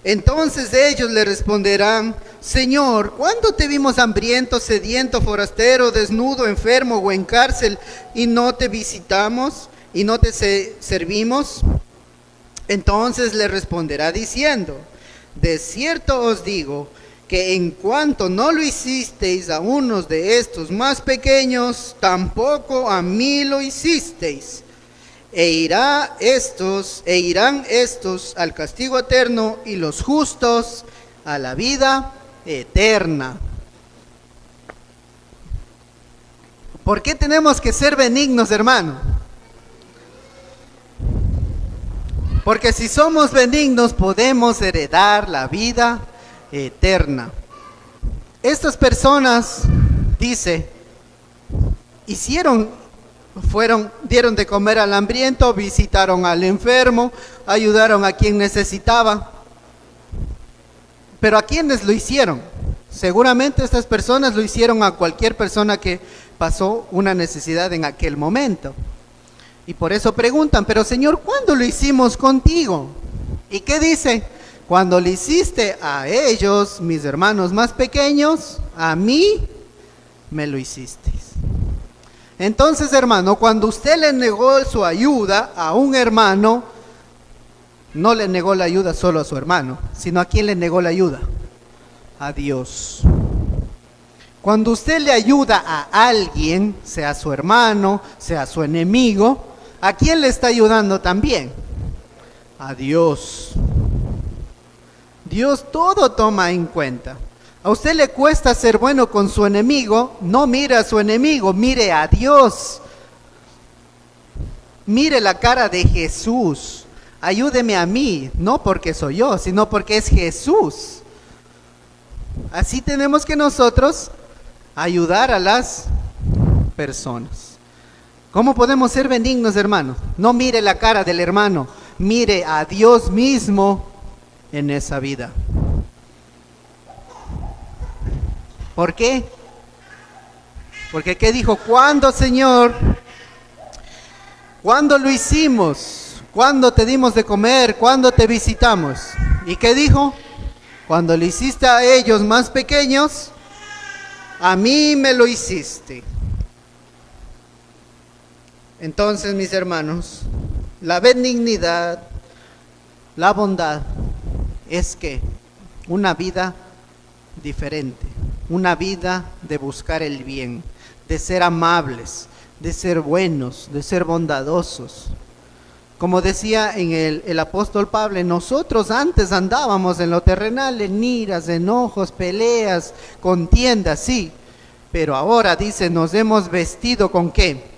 Entonces ellos le responderán: Señor, ¿cuándo te vimos hambriento, sediento, forastero, desnudo, enfermo o en cárcel y no te visitamos y no te servimos? Entonces le responderá diciendo: de cierto os digo que en cuanto no lo hicisteis a unos de estos más pequeños, tampoco a mí lo hicisteis. E irán estos al castigo eterno y los justos a la vida eterna. ¿Por qué tenemos que ser benignos, hermano? Porque si somos benignos podemos heredar la vida eterna. Estas personas, dice, dieron de comer al hambriento, visitaron al enfermo, ayudaron a quien necesitaba. Pero ¿a quiénes lo hicieron? Seguramente estas personas lo hicieron a cualquier persona que pasó una necesidad en aquel momento. Y por eso preguntan: pero Señor, ¿cuándo lo hicimos contigo? ¿Y qué dice? Cuando le hiciste a ellos, mis hermanos más pequeños, a mí me lo hicisteis. Entonces, hermano, cuando usted le negó su ayuda a un hermano, no le negó la ayuda solo a su hermano, sino ¿a quién le negó la ayuda? A Dios. Cuando usted le ayuda a alguien, sea su hermano, sea su enemigo, ¿a quién le está ayudando también? A Dios. Dios todo toma en cuenta. A usted le cuesta ser bueno con su enemigo, no mire a su enemigo, mire a Dios. Mire la cara de Jesús. Ayúdeme a mí, no porque soy yo, sino porque es Jesús. Así tenemos que nosotros ayudar a las personas. ¿Cómo podemos ser benignos, hermanos? No mire la cara del hermano, mire a Dios mismo en esa vida. ¿Por qué? Porque ¿qué dijo? ¿Cuándo, Señor? ¿Cuándo lo hicimos? ¿Cuándo te dimos de comer? ¿Cuándo te visitamos? ¿Y qué dijo? Cuando le hiciste a ellos más pequeños, a mí me lo hiciste. Entonces, mis hermanos, la benignidad, la bondad, es que una vida diferente, una vida de buscar el bien, de ser amables, de ser buenos, de ser bondadosos. Como decía en el apóstol Pablo, nosotros antes andábamos en lo terrenal, en iras, enojos, peleas, contiendas, sí, pero ahora dice, nos hemos vestido ¿con qué?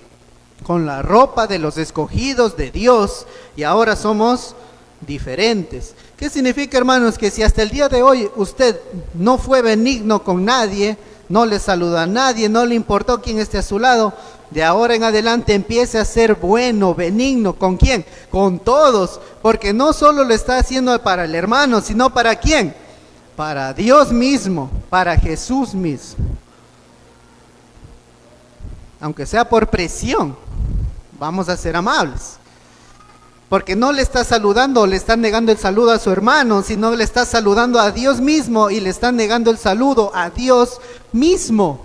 Con la ropa de los escogidos de Dios, y ahora somos diferentes. ¿Qué significa, hermanos? Que si hasta el día de hoy usted no fue benigno con nadie, no le saludó a nadie, no le importó quién esté a su lado, de ahora en adelante empiece a ser bueno, benigno. ¿Con quién? Con todos, porque no solo lo está haciendo para el hermano, sino ¿para quién? Para Dios mismo, para Jesús mismo. Aunque sea por presión, vamos a ser amables. Porque no le está saludando o le está negando el saludo a su hermano, sino le está saludando a Dios mismo y le está negando el saludo a Dios mismo.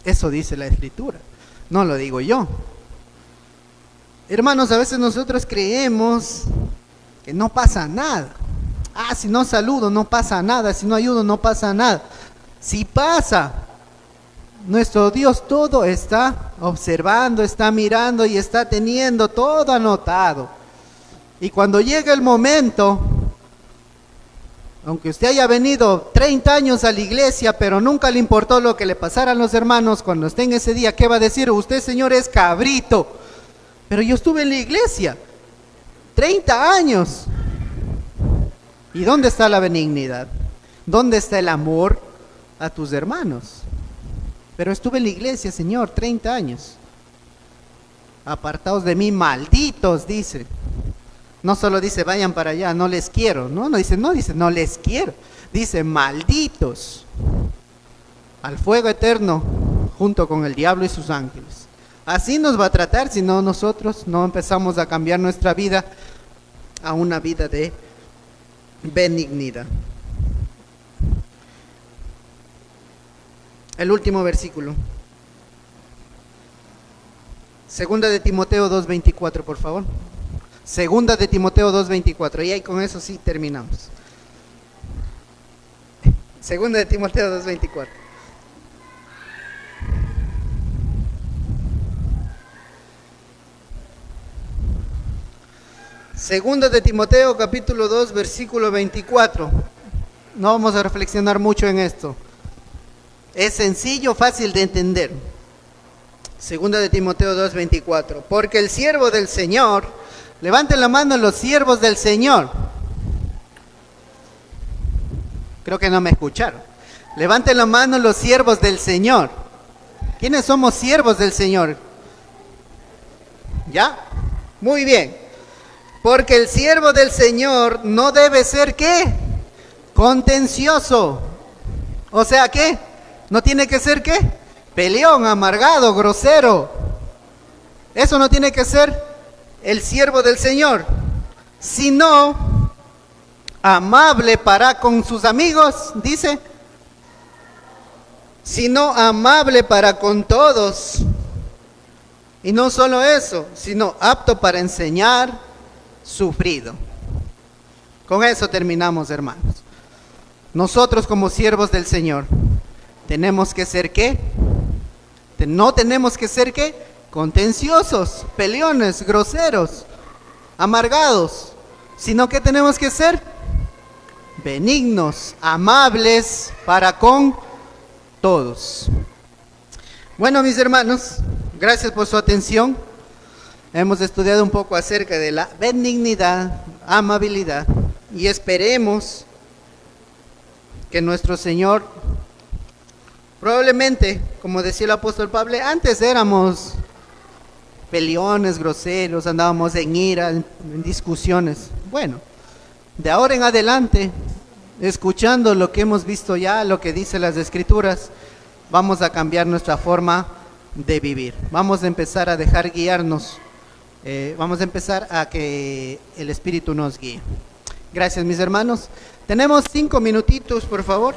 Eso dice la Escritura, no lo digo yo. Hermanos, a veces nosotros creemos que no pasa nada. Si no saludo no pasa nada, si no ayudo no pasa nada. Sí pasa. Nuestro Dios todo está observando, está mirando y está teniendo todo anotado. Y cuando llega el momento, aunque usted haya venido 30 años a la iglesia, pero nunca le importó lo que le pasara a los hermanos, cuando esté en ese día, ¿qué va a decir? Usted, Señor, es cabrito. Pero yo estuve en la iglesia 30 años. ¿Y dónde está la benignidad? ¿Dónde está el amor a tus hermanos? Pero estuve en la iglesia, Señor, 30 años. Apartaos de mí, malditos, dice. No solo dice, vayan para allá, no les quiero. No dice, no les quiero. Dice, malditos. Al fuego eterno, junto con el diablo y sus ángeles. Así nos va a tratar si no nosotros no empezamos a cambiar nuestra vida a una vida de benignidad. El último versículo. Segunda de Timoteo 2:24, por favor. Segunda de Timoteo 2:24. Y ahí con eso sí terminamos. Segunda de Timoteo 2:24. Segunda de Timoteo, capítulo 2, versículo 24. No vamos a reflexionar mucho en esto. Es sencillo, fácil de entender. Segunda de Timoteo 2:24. Porque el siervo del Señor, levanten la mano los siervos del Señor. Creo que no me escucharon. Levanten la mano los siervos del Señor. ¿Quiénes somos siervos del Señor? ¿Ya? Muy bien. Porque el siervo del Señor no debe ser, ¿qué? Contencioso. O sea, ¿qué? No tiene que ser, ¿qué? Peleón, amargado, grosero. Eso no tiene que ser el siervo del Señor, sino amable para con sus amigos, dice, sino amable para con todos. Y no solo eso, sino apto para enseñar, sufrido. Con eso terminamos, hermanos. Nosotros como siervos del Señor tenemos que ser ¿qué? No tenemos que ser ¿qué? Contenciosos, peleones, groseros, amargados, sino que tenemos que ser benignos, amables para con todos. Bueno, mis hermanos, gracias por su atención. Hemos estudiado un poco acerca de la benignidad, amabilidad, y esperemos que nuestro Señor, probablemente, como decía el apóstol Pablo, antes éramos peleones, groseros, andábamos en ira, en discusiones. Bueno, de ahora en adelante, escuchando lo que hemos visto ya, lo que dicen las Escrituras, vamos a cambiar nuestra forma de vivir. Vamos a empezar a dejar guiarnos. Vamos a empezar a que el Espíritu nos guíe. Gracias, mis hermanos. Tenemos 5 minutitos, por favor.